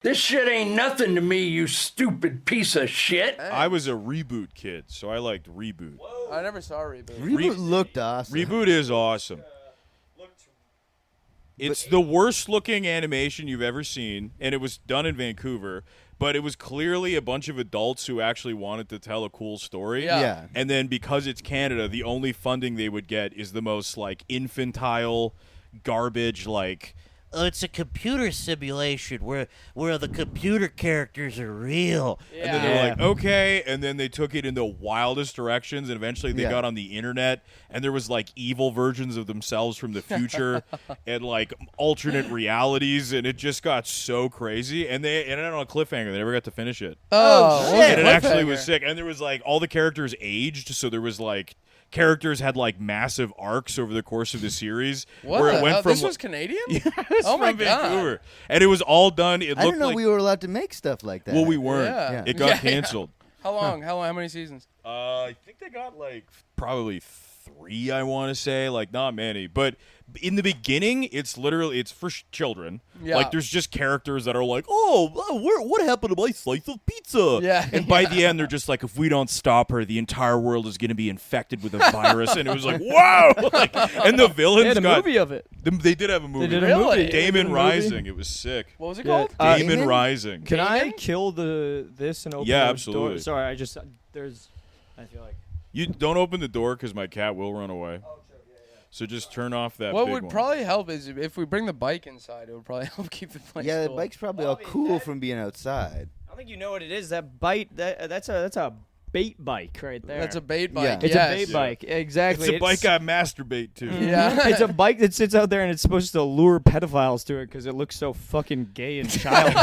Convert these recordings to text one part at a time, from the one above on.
This shit ain't nothing to me, you stupid piece of shit. I was a Reboot kid, so I liked Reboot. Whoa. I never saw Reboot. Reboot looked awesome. Reboot is awesome. It's the worst looking animation you've ever seen, and it was done in Vancouver, but it was clearly a bunch of adults who actually wanted to tell a cool story. Yeah. And then because it's Canada, the only funding they would get is the most like infantile garbage like it's a computer simulation where the computer characters are real. Yeah. And then they're like, okay. And then they took it in the wildest directions. And eventually they got on the internet. And there was like evil versions of themselves from the future and like alternate realities. And it just got so crazy. And they ended on a cliffhanger. They never got to finish it. Oh, And it actually was sick. And there was like all the characters aged. So there was like characters had like massive arcs over the course of the series. What? Where it went from, This was Canadian? Yes, oh my from Vancouver. God. And it was all done. It I looked didn't know like we were allowed to make stuff like that. well, we weren't. Yeah. It got canceled. How long? How many seasons? I think they got like probably 3. I want to say like not many, but in the beginning, it's for children. Yeah. Like there's just characters that are like, oh, what happened to my slice of pizza? Yeah. And by the end, they're just like, if we don't stop her, the entire world is going to be infected with a virus. And it was like, wow. Like, and the villains They had a got movie of it. They did have a movie. They did a Really? movie. Damon They did a movie. Rising. It was sick. What was it Yeah. called? Damon Damon? Rising. Can I Damon? kill this and open Yeah, the absolutely. door? Sorry, I feel like. You don't open the door because my cat will run away. So just turn off that What big would one. probably help is if we bring the bike inside, it would probably help keep the place Yeah, the cool. bike's probably all cool from being outside. I don't think you know what it is. That bite. That's a bait bike right there. That's a bait Yeah. bike. It's yes. a bait bike. Exactly. It's a bike I masturbate to. Yeah. It's a bike that sits out there and it's supposed to lure pedophiles to it because it looks so fucking gay and childish.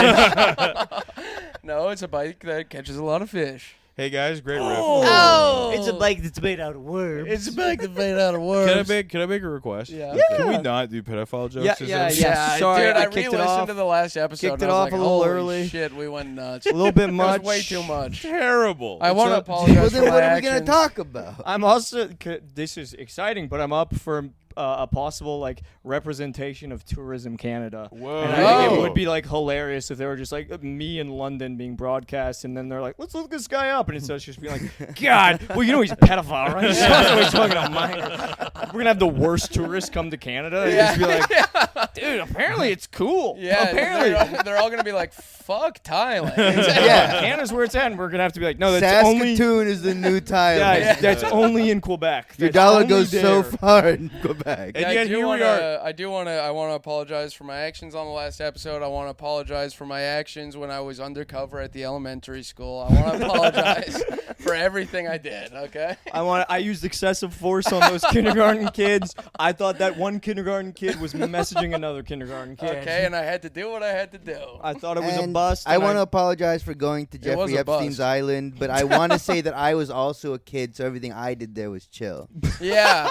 No, it's a bike that catches a lot of fish. Hey guys, great riff. Oh, it's a bike that's made out of worms. It's a bike that's made out of worms. Can I make a request? Yeah. Can we not do pedophile jokes? Yeah, Is yeah, that- yeah. Sorry, dude, I I kicked it re-listened off. to the last episode. Kicked and it I was off like, a little holy early. Shit, we went nuts. a little bit That much. was way too much. Terrible. I want to So- apologize Well, for then my what are we going actions. to talk about? I'm also. This is exciting, but I'm up for a possible like representation of Tourism Canada. Whoa. And I think Oh. it would be like hilarious if they were just like me in London being broadcast, and then they're like, "Let's look this guy up," and instead it's just being like, "God, well, you know he's a pedophile, right?" So we're talking about minor. We're gonna have the worst tourists come to Canada and just be like, "Dude, apparently it's cool." Yeah, apparently. they're all going to be like, fuck Thailand. Yeah, Canada's where it's at, and we're gonna have to be like, "No, that's only." Saskatoon is the new Thailand. Yeah, that's only in Quebec. Your That's dollar only goes so there. far in Quebec. And Yeah, yet here we are. I want to apologize for my actions on the last episode. I want to apologize for my actions when I was undercover at the elementary school. I want to apologize for everything I did. Okay. I used excessive force on those kindergarten kids. I thought that one kindergarten kid was messaging another kindergarten kid. Okay, and I had to do what I had to do. I thought it was a And bust. I and want to apologize for going to was Jeffrey a Epstein's bust. island, but I want to say that I was also a kid, so everything I did there was chill. Yeah.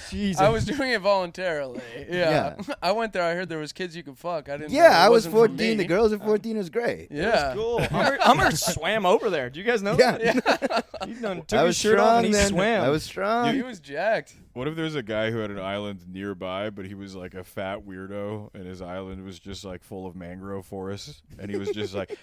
Jesus. I was doing it voluntarily. Yeah. Yeah. I went there. I heard there was kids you could fuck. I didn't. know Yeah, it I was wasn't for 14. me. The girls at 14 was great. Yeah. Cool. Hummer swam over there. Do you guys know Yeah. that? He done took I his was shirt off strong and he then. swam. I was strong. He was jacked. What if there's a guy who had an island nearby, but he was like a fat weirdo, and his island was just like full of mangrove forests, and he was just like,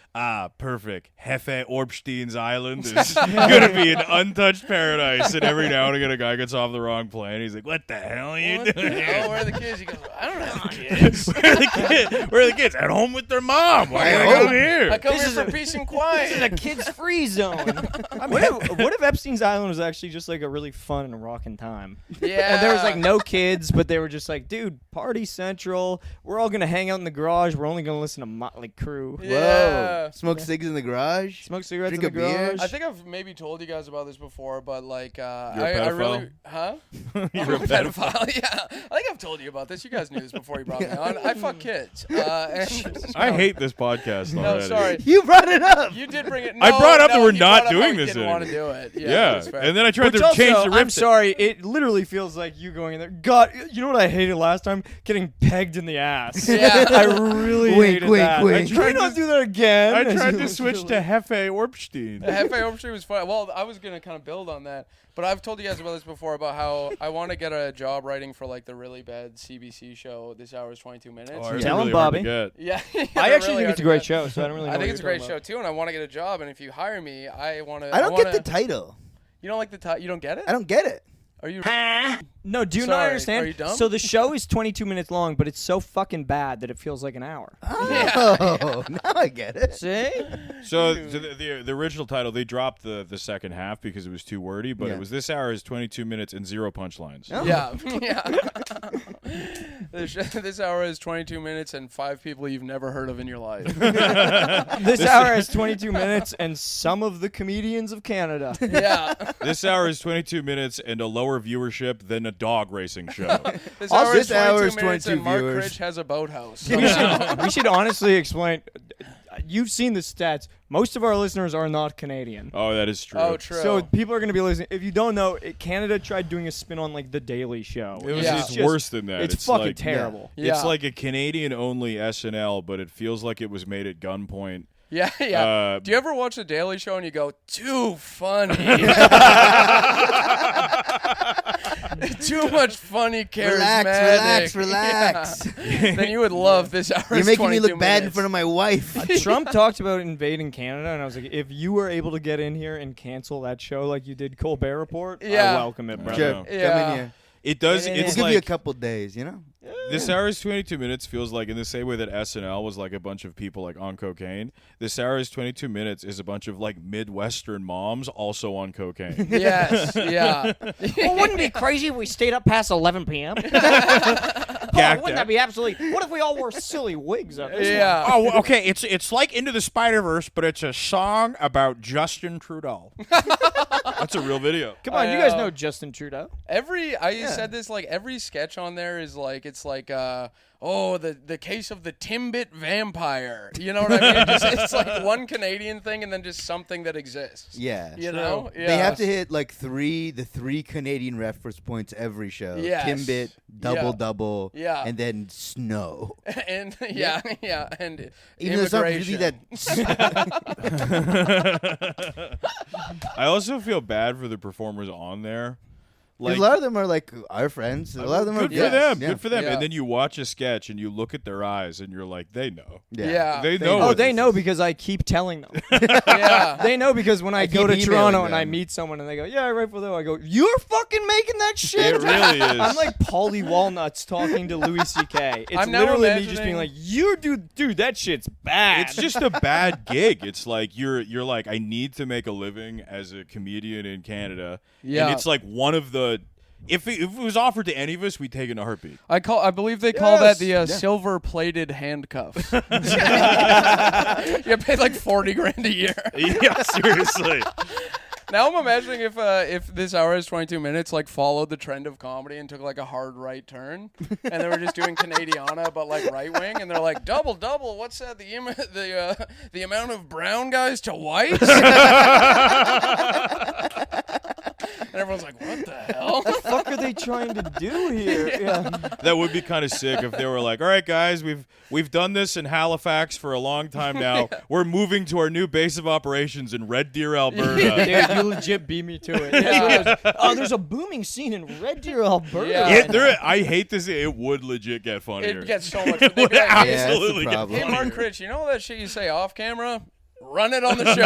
perfect. Hefe Orbstein's island is gonna be an untouched paradise. And every now and again, a guy gets off the wrong plane. He's like, "What the hell are you What the doing hell? here? Where are the kids? He goes, I don't have kids. Where are the kids? Where are the kids? At home with their mom. Why are they come here?" I come This here is for a- peace and This quiet. is a kids-free zone. What if Epstein's Island was actually just like a really fun and rocking time? Yeah. And there was like no kids, but they were just like, dude, party central. We're all gonna hang out in the garage. We're only gonna listen to Motley Crue. Yeah. Whoa. Smoke cigs in the garage? Smoke cigarettes Drink in the a beer? garage. I think I've maybe told you guys about this before, but like, You're a I really, pedophile? huh? You're a pedophile. Yeah, I think I've told you about this. You guys knew this before you brought me on. I fuck kids. And I hate this podcast No, already. sorry. You brought it up. You did bring it. I No, brought up no, that we're he not brought up how doing he this didn't want to anymore. do it. Yeah, that's fair. and then I tried Which to change also, the riff. I'm sorry, it literally feels like you going in there. God, you know what I hated last time? Getting pegged in the ass. Yeah. I really hated that. wink. Can we not do that again? I tried to switch to Hefe Orbstein. The Hefe Overstreet was fun. Well, I was going to kind of build on that. But I've told you guys about this before, about how I want to get a job writing for like the really bad CBC show, This Hour is 22 Minutes. Oh, it's Tell him, really hard to Bobby. get. Yeah. I actually think it's a great show, so I don't really know I think what it's a you're great talking show about. too, and I want to get a job. And if you hire me, I want to. I don't get the title. You don't like the title? You don't get it? I don't get it. Are you? No, do you not Sorry, understand? are you dumb? So the show is 22 minutes long, but it's so fucking bad that it feels like an hour. Oh, now I get it. See? So the original title, they dropped the second half because it was too wordy, but Yeah. it was This Hour is 22 Minutes and 0 punchlines. Oh. Yeah. This hour is 22 minutes and 5 people you've never heard of in your life. This hour has 22 minutes and some of the comedians of Canada. Yeah. This Hour is 22 minutes and a lower viewership than a dog racing show. This hour is this hour 22 is minutes 22 and Mark viewers. Critch has a boathouse. We should honestly explain. You've seen the stats. Most of our listeners are not Canadian. Oh, that is true. Oh, true. So people are going to be listening. If you don't know, Canada tried doing a spin on like The Daily Show. It was Yeah. it's just- worse than that. It's fucking like, terrible. Yeah. It's like a Canadian-only SNL, but it feels like it was made at gunpoint. Yeah. Do you ever watch The Daily Show and you go, too funny? Too much funny, charismatic. Relax. Yeah. Then you would love This Hour You're is making me 22 look bad in minutes. front of my wife. Trump talked about invading Canada, and I was like, if you were able to get in here and cancel that show like you did Colbert Report, Yeah. I welcome it, brother. Sure, Yeah. come in here. It does. Yeah. We'll It's give you a like couple days, you know? This Hour is 22 Minutes feels like in the same way that SNL was like a bunch of people like on cocaine. This Hour is 22 Minutes is a bunch of like Midwestern moms also on cocaine. Yes. Yeah. Well, wouldn't it be crazy if we stayed up past 11 p.m.? Wouldn't that be absolutely? What if we all wore silly wigs up? Yeah. Oh, okay. It's like Into the Spider-Verse, but it's a song about Justin Trudeau. That's a real video. Come on, you guys know Justin Trudeau. I said this, like, every sketch on there is like, it's like, the case of the Timbit vampire. You know what I mean? It's like one Canadian thing and then just something that exists. Yeah. You know? Yeah. They have to hit like the three Canadian reference points every show. Yes. Timbit, double, Yeah. and then snow. And, and Even though it's not immigration. really that. I also feel bad for the performers on there. 'Cause a lot of them are like our friends. A lot of them are good for them. Yeah. Good for them. Yeah. And then you watch a sketch and you look at their eyes and you're like, they know. Yeah. They know. Oh, what they this know is. because I keep telling them. Yeah. They know because when I go keep to Toronto emailing and I them. meet someone and they go, "Yeah, I write for them," I go, "You're fucking making that shit." It really is. I'm like Paulie Walnuts talking to Louis C.K. It's I'm now literally me just being imagining- like, dude, that shit's bad." It's just a bad gig. It's like you're like, I need to make a living as a comedian in Canada. Yeah. And it's like one of the if it was offered to any of us, we'd take it in a heartbeat. I believe they call that the Yes. silver-plated handcuffs. You get paid like $40,000 a year. Yeah, seriously. Now I'm imagining if This Hour is 22 Minutes like followed the trend of comedy and took like a hard right turn, and they were just doing Canadiana but like right wing, and they're like double. What's that? The amount of brown guys to whites. And everyone's like, what the hell? What the fuck are they trying to do here? Yeah. That would be kind of sick if they were like, "All right, guys, we've done this in Halifax for a long time now. We're moving to our new base of operations in Red Deer, Alberta." Dude, you legit beat me to it. Yeah. There's a booming scene in Red Deer, Alberta. Yeah. I hate to say it would legit get funnier. It gets so much. It would Yeah, that's the absolutely get problem. Hey, funnier. Mark Critch, you know all that shit you say off camera? Run it on the show.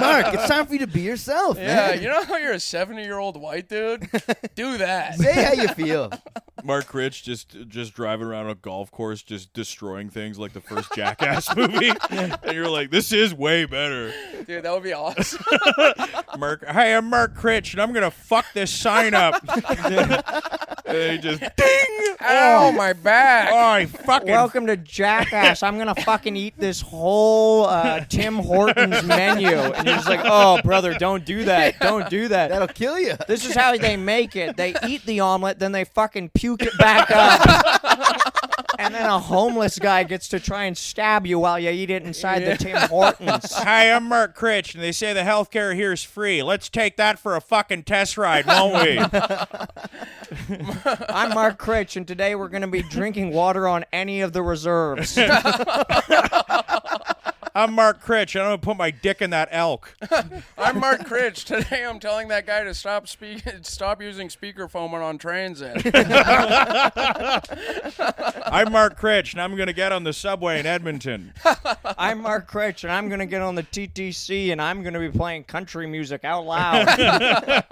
Mark, it's time for you to be yourself, Yeah, man. you know how you're a 70-year-old white dude? Do that. Say how you feel. Mark Critch just driving around a golf course, just destroying things like the first Jackass movie, and you're like, "This is way better." Dude, that would be awesome. Hey, I'm Mark Critch, and I'm gonna fuck this sign up. And he just ding. Ow, my back. Oh, I fucking. Welcome to Jackass. I'm gonna fucking eat this whole Tim Hortons menu, and you're just like, "Oh, brother, don't do that. Don't do that." That'll kill you. This is how they make it. They eat the omelet, then they fucking puke it back up. And then a homeless guy gets to try and stab you while you eat it inside the Tim Hortons. Hi, I'm Mark Critch, and they say the healthcare here is free. Let's take that for a fucking test ride, won't we? I'm Mark Critch, and today we're going to be drinking water on any of the reserves. I'm Mark Critch, and I'm going to put my dick in that elk. I'm Mark Critch. Today I'm telling that guy to stop using speakerphone on transit. I'm Mark Critch, and I'm going to get on the subway in Edmonton. I'm Mark Critch, and I'm going to get on the TTC, and I'm going to be playing country music out loud.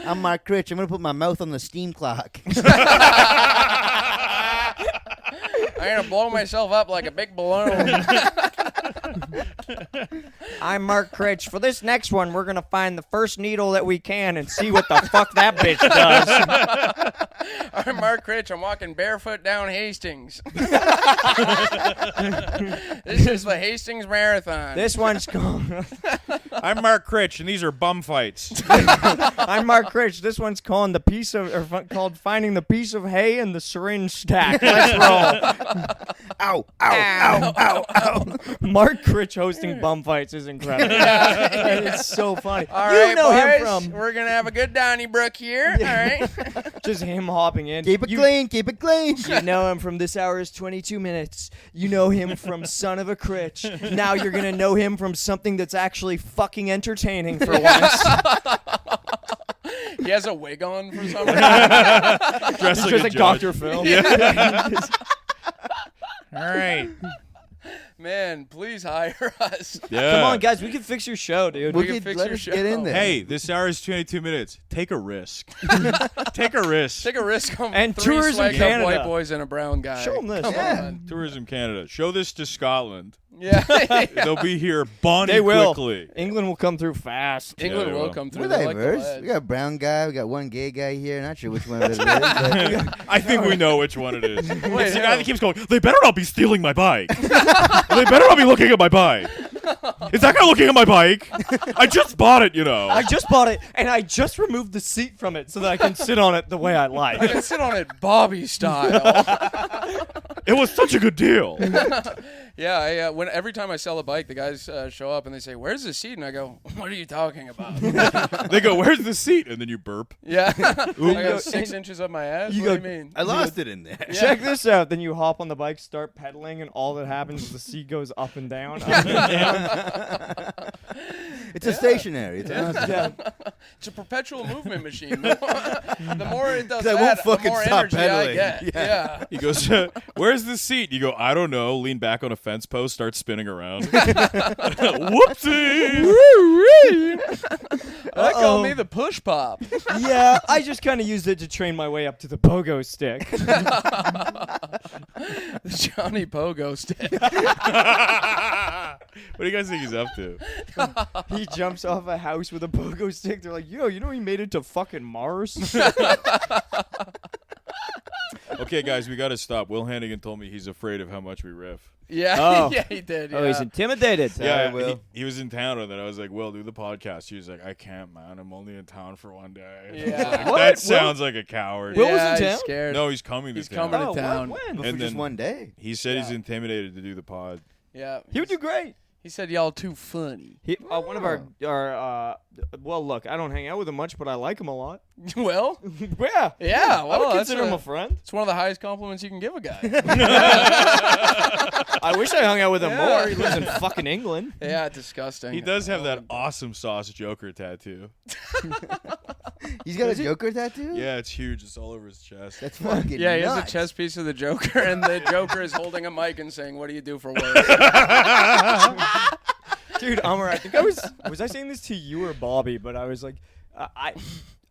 I'm Mark Critch. I'm going to put my mouth on the steam clock. I'm going to blow myself up like a big balloon. I'm Mark Critch. For this next one, we're going to find the first needle that we can and see what the fuck that bitch does. I'm Mark Critch. I'm walking barefoot down Hastings. This is the Hastings Marathon. This one's called... I'm Mark Critch, and these are bum fights. I'm Mark Critch. This one's called called Finding the Piece of Hay in the Syringe Stack. Let's roll. Ow, ow, ow, ow, ow. Mark Critch hosting bum fights is incredible. It's so funny. All you right, know boys, him from we're going to have a good Donnybrook here. All right. just him hopping in. Keep it clean, keep it clean. You know him from This Hour is 22 Minutes. You know him from Son of a Critch. Now you're going to know him from something that's actually fucking entertaining for once. He has a wig on for some reason. Dressed Just like judge. Dr. Phil. All right. Man, please hire us. Yeah. Come on, guys. We can fix your show, dude. We We can could fix let your us show. get in there. Hey, this hour is 22 minutes. Take a risk. Take a risk. Take a risk on And 3 Tourism swagged up Canada. white boys and a brown guy. Show 'em this. Come Yeah. on. Tourism Canada. Show this to Scotland. Yeah. They'll be here bonny They will. quickly. England will come through fast. England they will will. come through. We're They like the diverse. lads. We got a brown guy. We got one gay guy here. Not sure which one of it is. But I think we know which one it is. It's the Wait, guy that keeps going, they better not be stealing my bike. They better not be looking at my bike. Is that guy looking at my bike? I just bought it, you know. I just bought it, and I just removed the seat from it so that I can sit on it the way I I like. can sit on it Bobby style. It was such a good deal. Yeah, when every time I sell a bike, the guys show up and they say, "Where's the seat?" And I go, "What are you talking about?" They go, where's the seat? And then you burp. Yeah, I go- got 6 inches up my ass. You What go- do you mean? I lost it in there. Check this out. Then you hop on the bike, start pedaling, and all that happens is the seat goes up and down. Up and down. It's a stationary. It's awesome. Yeah. It's a perpetual movement machine. The more it does I won't that, the fucking more stop energy I pedaling. get. Yeah. He goes, where's the seat? You go, I don't know. Lean back on a fence post, start spinning around. Whoopsie. They call me the push pop. Yeah, I just kind of used it to train my way up to the pogo stick. The Johnny Pogo stick. What do you guys think he's up to? He jumps off a house with a pogo stick. They're like, yo, you know he made it to fucking Mars? Okay, guys, we got to stop. Will Hannigan told me he's afraid of how much we riff. Yeah, Oh. yeah, he did. Yeah. Oh, he's intimidated. Yeah, Will. he was in town, and then I was like, "Will, do the podcast." He was like, "I can't, man. I'm only in town for one day." Yeah. I was like, What? that sounds like a coward. Will was yeah, in he's town? scared. No, he's coming to He's town. coming to Oh, town. when? But And for just then- one day. He said he's Yeah. intimidated to do the pod. Yeah, He would do great. He said y'all too funny. One of our well, look, I don't hang out with him much, but I like him a lot. Well, Yeah. yeah. I Well, would that's consider him a friend. It's one of the highest compliments you can give a guy. I wish I hung out with him Yeah. more. He lives in fucking England. Yeah, disgusting. He does have that awesome sauce Joker tattoo. He's got a Joker tattoo? Yeah, it's huge. It's all over his chest. That's fucking Yeah, he has a nuts. chest piece of the Joker, and the Joker is holding a mic and saying, "What do you do for work?" Dude, Amr, I think I was I saying this to you or Bobby, but I was like,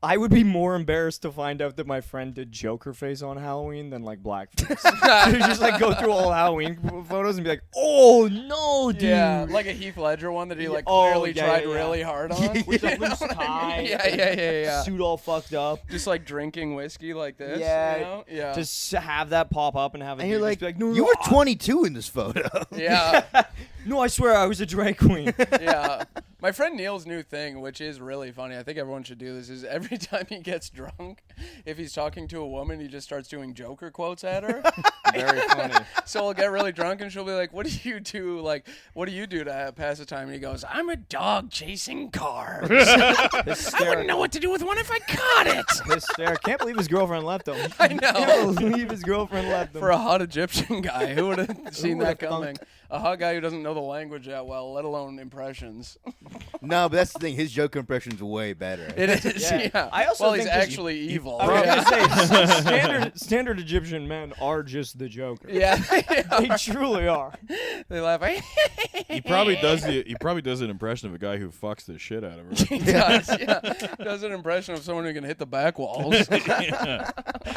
I would be more embarrassed to find out that my friend did Joker face on Halloween than like blackface. To just like go through all Halloween photos and be like, oh no, dude. Yeah, like a Heath Ledger one that he like Oh, clearly yeah, tried yeah, yeah. really hard on. With the You know loose what I tie. mean? Yeah. Suit all fucked up. Just like drinking whiskey like this. Yeah. You know? Yeah. Just have that pop up and have it. And you're just like, be no, you no, were 22 in this photo. yeah. No, I swear I was a drag queen. Yeah. My friend Neil's new thing, which is really funny, I think everyone should do this, is every time he gets drunk, if he's talking to a woman, he just starts doing Joker quotes at her. Very funny. So we'll get really drunk, and she'll be like, "What do you do? Like, what do you do to pass the time?" And he goes, "I'm a dog chasing cars. I wouldn't know what to do with one if I caught it." Hysterical. Can't believe his girlfriend left him. I know. Can't believe his girlfriend left him. For a hot Egyptian guy, who would have seen that would've coming? A hot guy who doesn't know the language that well, let alone impressions. No, but that's the thing. His joke impression's way better. It is, yeah. I also well, think he's that actually evil. I was Yeah. gonna say, standard Egyptian men are just the Joker. Yeah. They truly are. They laugh. He probably does an impression of a guy who fucks the shit out of her. He does, yeah. Does an impression of someone who can hit the back walls. Yeah.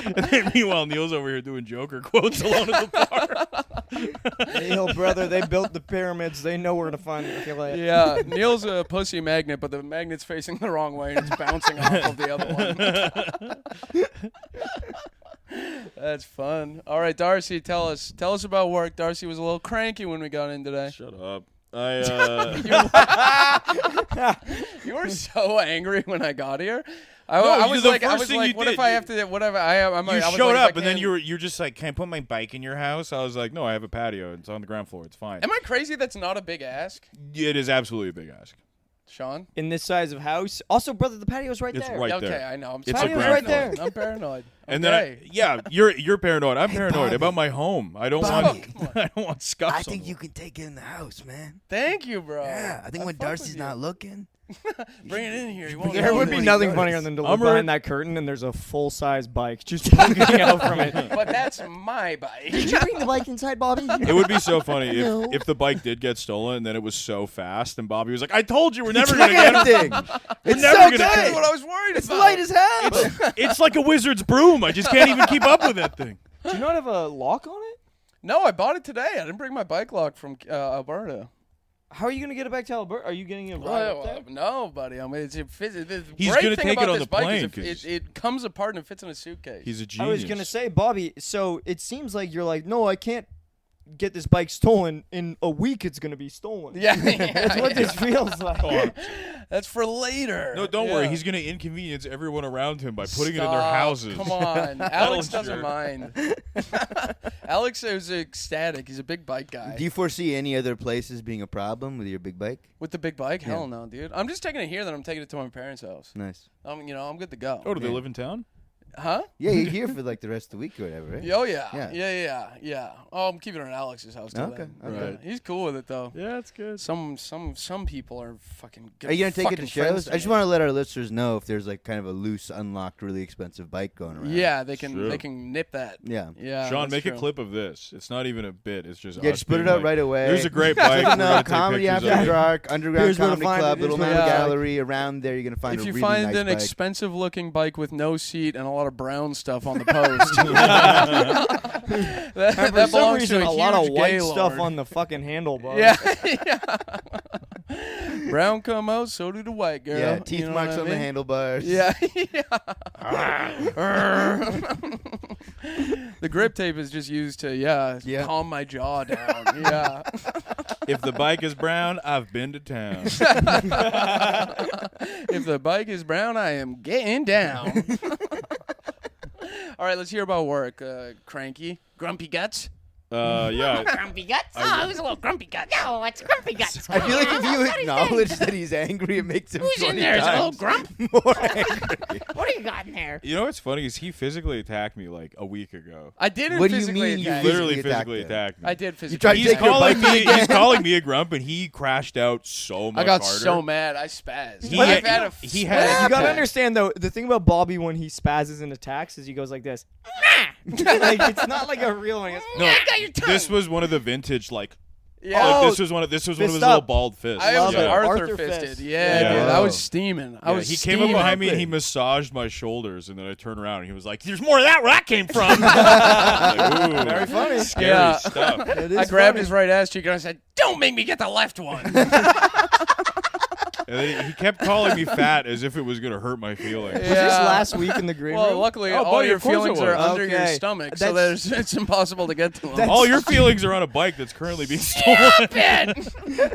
And then meanwhile, Neil's over here doing Joker quotes alone at the bar. Neil, brother, they built the pyramids. They know where to find it. I feel like. Yeah, Neil's a pussy magnet, but the magnet's facing the wrong way and it's bouncing off of the other one. That's fun. All right, Darcy, tell us about work. Darcy was a little cranky when we got in today. Shut up. I You were so angry when I got here. I No, was the like, first thing you what did, if I have to? Whatever. I'm you I was showed like, up if I and then can't- you're just like, "Can I put my bike in your house?" I was like, "No, I have a patio. It's on the ground floor. It's fine." Am I crazy? That's not a big ask, It is absolutely a big ask. Sean. In this size of house. Also, brother, the patio's right It's there. right Okay, there. I know. I'm It's a paranoid. ground floor. I'm paranoid. And Okay. then you're paranoid. I'm paranoid Bobby. about my home. I don't Bobby. want I don't want scuffs. I think on you it. can take it in the house, man. Thank you, bro. Yeah, I think when fuck with Darcy's you. not looking, Bring it in here. You won't There know would it. be Holy nothing goodness. funnier than to look I'm behind already- that curtain and there's a full-size bike just poking out from it. But that's my bike. Did you bring the bike inside, Bobby? It would be so funny No. if the bike did get stolen and then it was so fast and Bobby was like, "I told you we're never look gonna get at it." that thing. It's never so gonna good. get That's what I was worried It's about. light as hell. It's like a wizard's broom. I just can't even keep up with that thing. Do you not have a lock on it? No, I bought it today. I didn't bring my bike lock from Alberta. How are you going to get it back to Alberta? Are you getting it right up there? No, buddy. I mean, the He's great gonna thing take it about on this the bike plane, is 'cause- it comes apart and it fits in a suitcase. He's a I genius. was going to say, Bobby, so it seems like you're like, no, I can't get this bike stolen. In a week, it's going to be stolen. yeah, That's what this feels like. That's for later. No, don't worry. Yeah. He's gonna inconvenience everyone around him by putting it in their Stop. houses. Come on. Alex Sure. doesn't mind. Alex is ecstatic. He's a big bike guy. Do you foresee any other places being a problem with your big bike? With the big bike? Yeah. Hell no, dude. I'm just taking it here, then I'm taking it to my parents' house. Nice. I'm good to go. Oh, do they Yeah. live in town? Huh? Yeah, you're here for like the rest of the week or whatever, right? Oh yeah. Yeah. Yeah. Oh, I'm keeping it at Alex's house too. Okay, then. okay. Right. He's cool with it though. Yeah, it's good. Some people are fucking good. Are you gonna take it to fucking friends shows? I just me. want to let our listeners know if there's like kind of a loose, unlocked, really expensive bike going around. Yeah, they can True. nip that. Yeah. Yeah. Sean, that's make true. a clip of this. It's not even a bit. It's just Yeah, us just put being it out like, right away. There's a great bike. No, We're gonna take comedy pictures after of it." dark, underground Here's where to comedy find club, it, little here's metal where to- gallery around there. You're gonna find If a you really find nice an bike. expensive-looking bike with no seat and a lot of brown stuff on the post, And that for some belongs reason, to a lot of huge white gay stuff lord. on the fucking handlebar. Yeah. Brown come out, so do the white girl. Yeah, teeth You know marks what on I the mean? handlebars. Yeah. The grip tape is just used to Yeah. calm my jaw down. Yeah. If the bike is brown, I've been to town. If the bike is brown, I am getting down. All right, let's hear about work. Cranky, grumpy guts. Yeah. Grumpy guts? Oh, who's a little grumpy guts? No, it's grumpy guts. I feel like if you acknowledge that he's angry, it makes him Who's 20 in there? Is it a little times grump? more angry. What do you got in there? You know what's funny is he physically attacked me like a week ago. I didn't What do you physically mean you attack. Literally physically attacked physically him? attacked me. I did physically. tried to He's take your calling bike me. again? He's calling me a grump, and he crashed out so much I got harder. so mad. I spazzed. He I've had- had a he spaz had- You gotta attack. understand though, the thing about Bobby when he spazzes and attacks is he goes like this. Like it's not like a real one. It's, No, I got your tongue. this was one of the vintage like. Yeah. Like, Oh, this was one of his fist little up. bald fists. I was Love it. Arthur Arthur fisted. fist. Yeah, Yeah. dude. I was Whoa. steaming. I Yeah, was he steaming. came up behind me and he massaged my shoulders, and then I turned around and he was like, "There's more of that where that came from." Like, ooh, Very funny. scary Yeah. stuff. I grabbed his right ass cheek and I said, "Don't make me get the left one." And then he kept calling me fat as if it was gonna hurt my feelings. Was this last week in the green Well, room? luckily, Oh, all buddy, your of course it feelings are was. under your Okay. stomach, so That's- it's impossible to get to them. All your feelings are on a bike that's currently being stolen.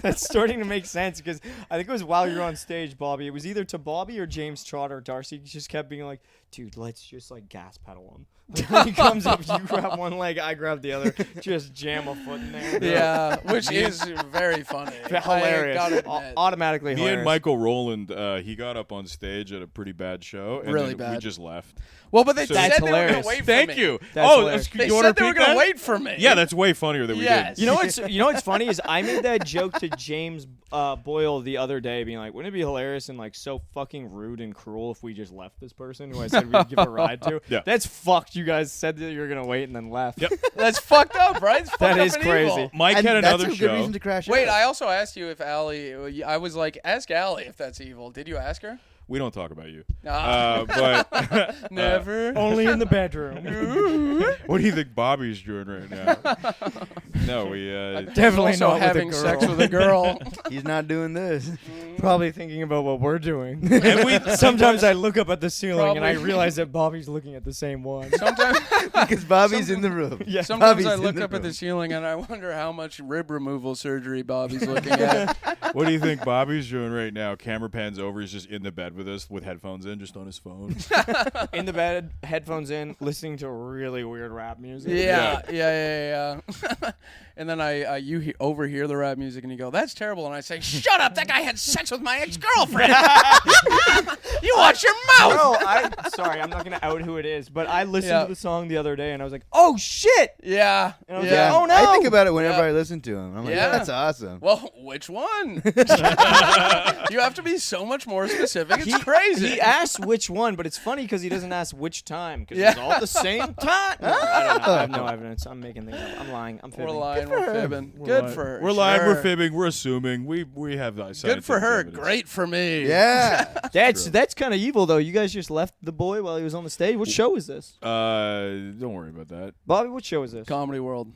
That's starting to make sense because I think it was while you were on stage, Bobby. It was either to Bobby or James Trotter. Darcy just kept being like, "Dude, let's just like gas pedal him." He comes up, you grab one leg, I grab the other, just jam a foot in there. Yeah, which is very funny. Hilarious. I gotta admit. Automatically Me hilarious. and Michael Rowland, he got up on stage at a pretty bad show, and Really then we bad. just left. Well, but they So- said That's they were hilarious. gonna wait for Thank me. you. That's Oh, hilarious. you They want to said they were repeat gonna that? wait for me. Yeah, that's way funnier than we Yes. did. You know what's funny is I made that joke to James Boyle the other day, being like, "Wouldn't it be hilarious and like so fucking rude and cruel if we just left this person who I said we'd give a ride to?" Yeah. That's fucked. You guys said that you were gonna wait and then left. Yep. That's fucked up, right? It's fucked That up is and crazy. evil. Mike And had that's another a good show. reason to crash Wait, out. I also asked you if Allie. I was like, ask Allie if that's evil. Did you ask her? We don't talk about you. Ah. But Never. Only in the bedroom. what do you think Bobby's doing right now? No, we. Definitely also not with a having girl. sex with a girl. He's not doing this. Probably thinking about what we're doing. And we Sometimes I look up at the ceiling and I Probably. realize that Bobby's looking at the same one. Sometimes, Because Bobby's in the room. Yeah. sometimes Bobby's I in look the up at the room. ceiling and I wonder how much rib removal surgery Bobby's looking at. What do you think Bobby's doing right now? Camera pans over. He's just in the bed with us with headphones in, just on his phone. In the bed, headphones in, listening to really weird rap music. Yeah. And then you overhear the rap music and you go, "That's terrible." And I say, "Shut up! That guy had sex with my ex-girlfriend." You watch your mouth. No, sorry, I'm not gonna out who it is, but I listened Yeah. to the song the other day and I was like, "Oh shit!" Yeah. And I was Yeah. like, "Oh no!" I think about it whenever Yeah. I listen to him. I'm like, Yeah. that's awesome. Well, which one? You have to be so much more specific. It's crazy. He asks which one, but it's funny because he doesn't ask which time because Yeah. it's all at the same time. No, I don't know. I have no evidence. I'm making things up. I'm lying. I'm We're fibbing. lying. We're fibbing. We're Good lying. for her. We're lying. We're Sure. fibbing. We're assuming. We have that. Good for her. evidence. Great for me. Yeah. That's kind of evil though. You guys just left the boy while he was on the stage. What show is this, Don't worry about that. Bobby? What show is this? Comedy World.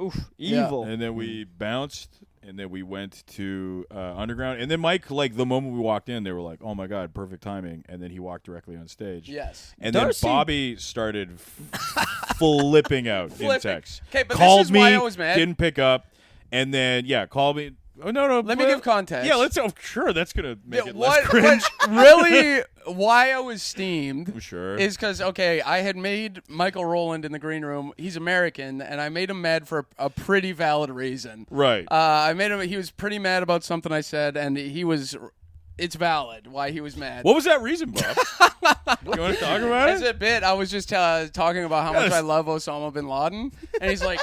Oof, Yeah. evil. And then we bounced, and then we went to Underground. And then Mike, like the moment we walked in, they were like, "Oh my god, perfect timing!" And then he walked directly on stage. Yes. And Darcy- then Bobby started flipping out in Flipping. text. 'Kay, but this Called is me, why I was mad. didn't pick up, and then called me. Oh no! Let me give context. Yeah, let's. Oh, sure, that's gonna make Yeah, it less what cringe. really why I was steamed Sure. is because, okay, I had made Michael Rowland in the green room. He's American, and I made him mad for a pretty valid reason. Right. I made him. He was pretty mad about something I said, and he was. It's valid why he was mad. What was that reason, Bob? You want to talk about As it? a bit, I was just talking about how much Yes. I love Osama bin Laden, and he's like,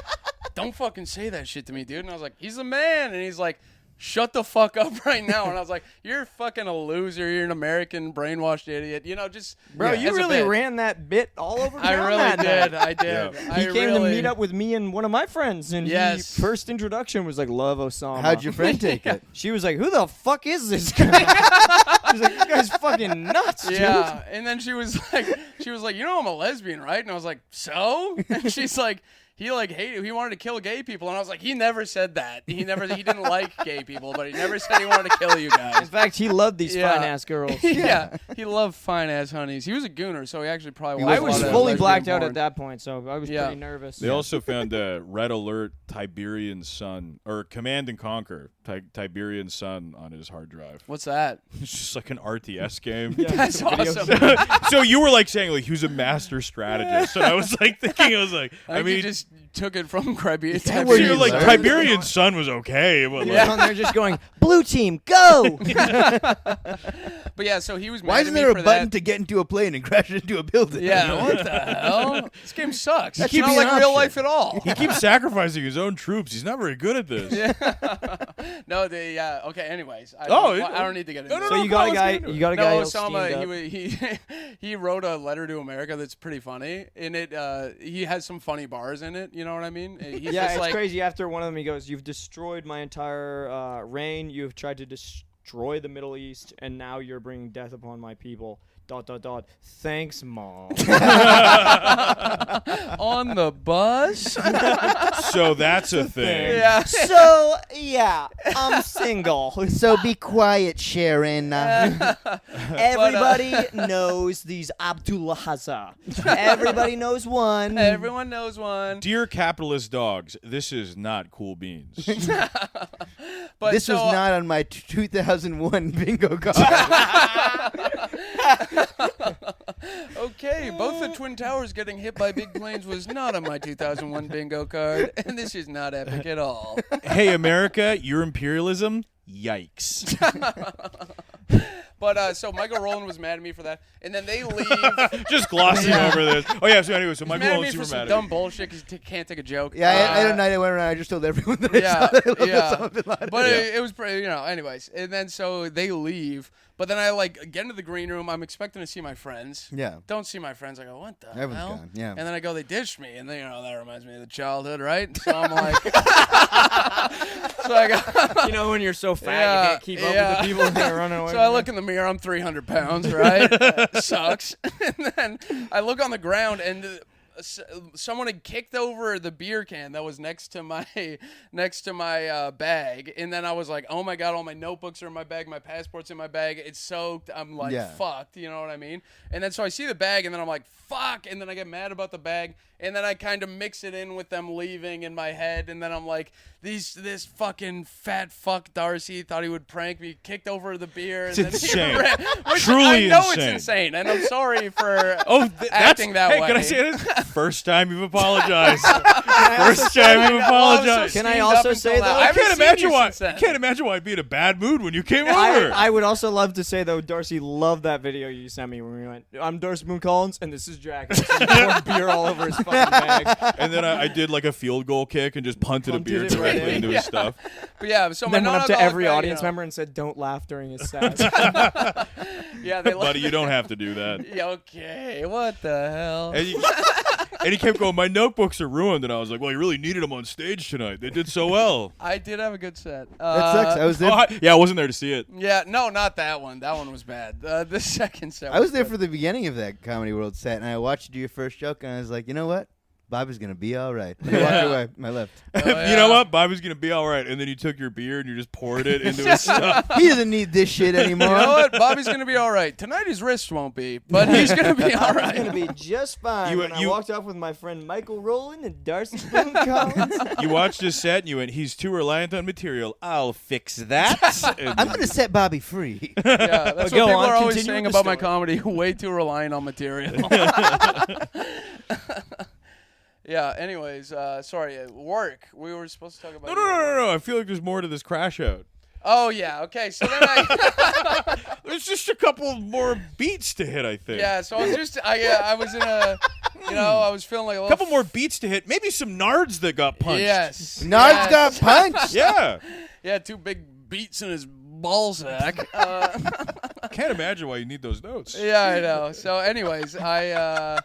"Don't fucking say that shit to me, dude." And I was like, "He's the man," and he's like, "Shut the fuck up right now." And I was like, "You're fucking a loser. You're an American brainwashed idiot." You know, just Bro, you as a really bit. ran that bit all over I town really that did. night. I did. Yeah. I He came to really- meet up with me and one of my friends, and Yes. he first introduction was like, "Love Osama." How'd your friend take it? She was like, "Who the fuck is this guy?" She was like, "This guy's fucking nuts, dude." Yeah, and then she was like, "You know I'm a lesbian, right?" And I was like, "So?" And she's like, he wanted to kill gay people, and I was like, he never said that. He didn't like gay people, but he never said he wanted to kill you In guys. fact, he loved these Yeah. fine ass girls. Yeah, he loved fine ass honeys. He was a gooner, so he actually probably. was I watched a was lot of fully lesbian blacked out porn. at that point, so I was Yeah. pretty nervous. They also found Red Alert Tiberian Sun or Command and Conquer Tiberian Sun on his hard drive. What's that? It's just like an RTS game. That's awesome. So you were like saying like he was a master strategist, and I was like thinking, I was like, I mean, mean, you just took it from Cribian. that where so you like learned? Tiberian Sun was okay, but He like, was on there just going, "Blue team, go!" But yeah, so he was. Why mad isn't at me there a for button that. to get into a plane and crash into a building? Yeah, what the hell? This game sucks. It's keeps not me like an real option. life at all. he keeps sacrificing his own troops. He's not very good at this. No, okay. Anyways, I Oh, don't need to get into no, it. So you got a guy. You got a guy. No, all steamed Osama, up. he wrote a letter to America that's pretty funny. In it, he has some funny bars in it. You know what I mean? He's Yeah, just it's like, crazy. After one of them, he goes, "You've destroyed my entire reign. You have tried to destroy the Middle East, and now you're bringing death upon my people." ... Thanks, Mom. on the bus. So that's a thing. Yeah. So yeah, I'm single. So be quiet, Sharon. Everybody knows these Abdullah Hazza. Everybody knows one. Everyone knows one. Dear capitalist dogs, this is not cool beans. But This so, was not on my 2001 bingo card. Okay, both the Twin Towers getting hit by big planes was not on my 2001 bingo card, and this is not epic at all. Hey, America, your imperialism? Yikes. But so Michael Rowland was mad at me for that, and then they leave. Just glossing over this. Oh, yeah, so anyway, so He's Michael mad at me Rowland's for super some mad at dumb me. bullshit because he can't take a joke. Yeah, I had a night I went around. I just told everyone that I saw that I loved Osama bin Laden. But it was pretty, anyways. And then so they leave, but then I get into the green room. I'm expecting to see my friends. Yeah. Don't see my friends. I go, what the Everyone's hell? gone, yeah. And then I go, they ditched me, and then that reminds me of the childhood, right? So I'm like, so I go, You know when you're so fat Yeah, you can't keep up with the people and they're running away. So I look in the mirror. I'm 300 pounds, right? Sucks. And then I look on the ground, and someone had kicked over the beer can that was next to my bag, and then I was like, oh my god, all my notebooks are in my bag, my passport's in my bag, it's soaked, I'm like, fucked, you know what I mean? And then so I see the bag, and then I'm like, fuck, and then I get mad about the bag, and then I kind of mix it in with them leaving in my head, and then I'm like, this fucking fat fuck Darcy thought he would prank me, kicked over the beer, and It's then insane. he ran, which Truly I know insane. it's insane, and I'm sorry for That's acting that hey, way. Can I say this? First time you've apologized. First time you've apologized. Can I steamed also up say until that- now. I I I can't haven't seen imagine you why. since then. I can't imagine why I'd be in a bad mood when you came over. I would also love to say though, Darcy loved that video you sent me when we went. I'm Darcy Boone Collins, and this is Jack. And he poured beer all over his fucking bag. And then I did like a field goal kick and just punted a beer Punted it right directly in. into his stuff. But yeah, so And my then went up to non-alcoholic every bag, audience member and said, "Don't laugh during his set." Yeah, they Buddy, you don't have to do that. Yeah, okay, what the hell? And he kept going, my notebooks are ruined. And I was like, well, you really needed them on stage tonight. They did so well. I did have a good set. That sucks. I was there. Yeah, I wasn't there to see it. Yeah, no, not that one. That one was bad. The second set. I was there for the beginning of that Comedy World set, and I watched you do your first joke, and I was like, you know what? Bobby's gonna be all right. And I walked away. I left. yeah. You know what? Bobby's going to be all right. And then you took your beer and you just poured it into his stuff. He doesn't need this shit anymore. You know what? Bobby's gonna be all right. Tonight his wrist won't be, but he's gonna be all It's gonna right. be just fine. You- when I you- walked off with my friend Michael Rowland and Darcy Boone Collins. You watched his set and you went, he's too reliant on material. I'll fix that. And I'm gonna set Bobby free. Yeah, that's what Go people on, are always continue saying with the about my story. comedy. Way too reliant on material. Yeah. Anyways, sorry. Work. We were supposed to talk about. No. I feel like there's more to this crash out. Oh yeah. Okay. So then I. There's just a couple more beats to hit, I think. Yeah. So I was just. I was in a. I was feeling like a A little. couple more beats to hit. Maybe some nards that got punched. Yes. Nards yes. got punched. Yeah. Yeah. 2 big beats in his ball sack. Can't imagine why you need those notes. Yeah, I know. So, anyways, I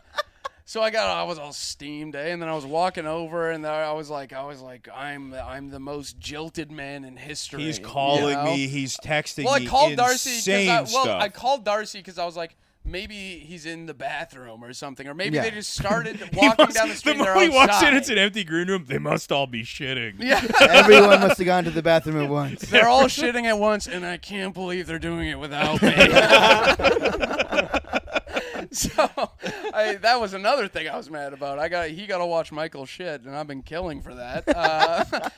was all steamed, and then I was walking over, and I was like, I'm the most jilted man in history. He's calling you know? me. He's texting Well, I me. called Darcy insane because I stuff. called Darcy because I was like, maybe he's in the bathroom or something, or maybe Yeah. they just started He walking must- down the street. The and they're moment he walks in, outside. it's an empty green room. They must all be shitting. Yeah. Everyone must have gone to the bathroom at once. They're all shitting at once, and I can't believe they're doing it without me. So that was another thing I was mad about. He got to watch Michael shit, and I've been killing for that.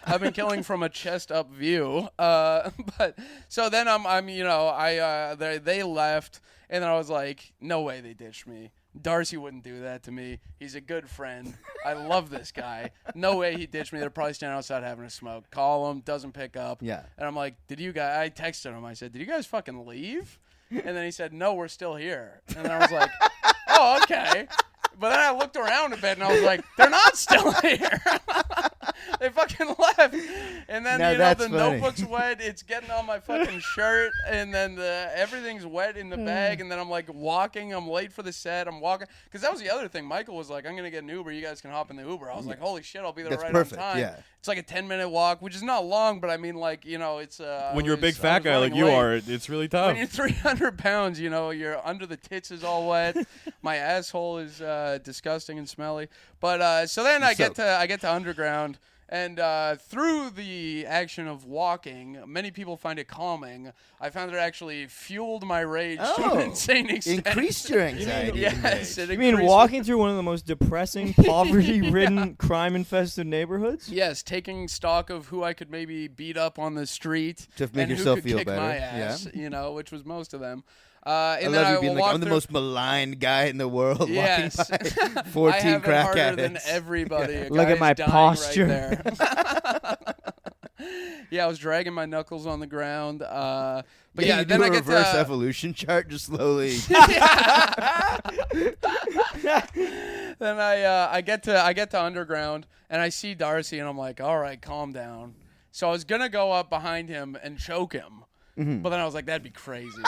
I've been killing from a chest up view. But so then they left, and then I was like, no way they ditched me. Darcy wouldn't do that to me. He's a good friend. I love this guy. No way he ditched me. They're probably standing outside having a smoke. Call him, doesn't pick up. Yeah. And I'm like, I texted him. I said, did you guys fucking leave? And then he said, no, we're still here. And I was like, oh, okay. But then I looked around a bit, and I was like, they're not still here. They fucking left. And then, Now the that's funny. notebook's wet. It's getting on my fucking shirt. And then everything's wet in the bag. And then I'm like walking. I'm late for the set. I'm walking. Because that was the other thing. Michael was like, I'm going to get an Uber. You guys can hop in the Uber. I was like, holy shit, I'll be there That's right perfect, on time. yeah. It's like a 10-minute walk, which is not long, but I mean, like, it's... When you're a big fat guy like you are, it's really tough. When you're 300 pounds, you're under the tits is all wet. My asshole is disgusting and smelly. But so then I get to Underground, and through the action of walking, many people find it calming. I found it actually fueled my rage to an insane extent. Increased your anxiety. Yes, it You mean increased- walking through one of the most depressing, poverty-ridden, crime-infested neighborhoods? Yes, taking stock of who I could maybe beat up on the street To make and yourself who could feel kick better, my yeah. ass, which was most of them. I And love then you being like, walked I'm the through- most maligned guy in the world. Yes. Walking by I 14 have it crack harder than addicts. everybody. A Look guy at my is dying posture. Right there. Yeah, I was dragging my knuckles on the ground. But yeah, you then do I a get reverse to, evolution chart, just slowly. Then I get to underground and I see Darcy and I'm like, all right, calm down. So I was gonna go up behind him and choke him, but then I was like, that'd be crazy.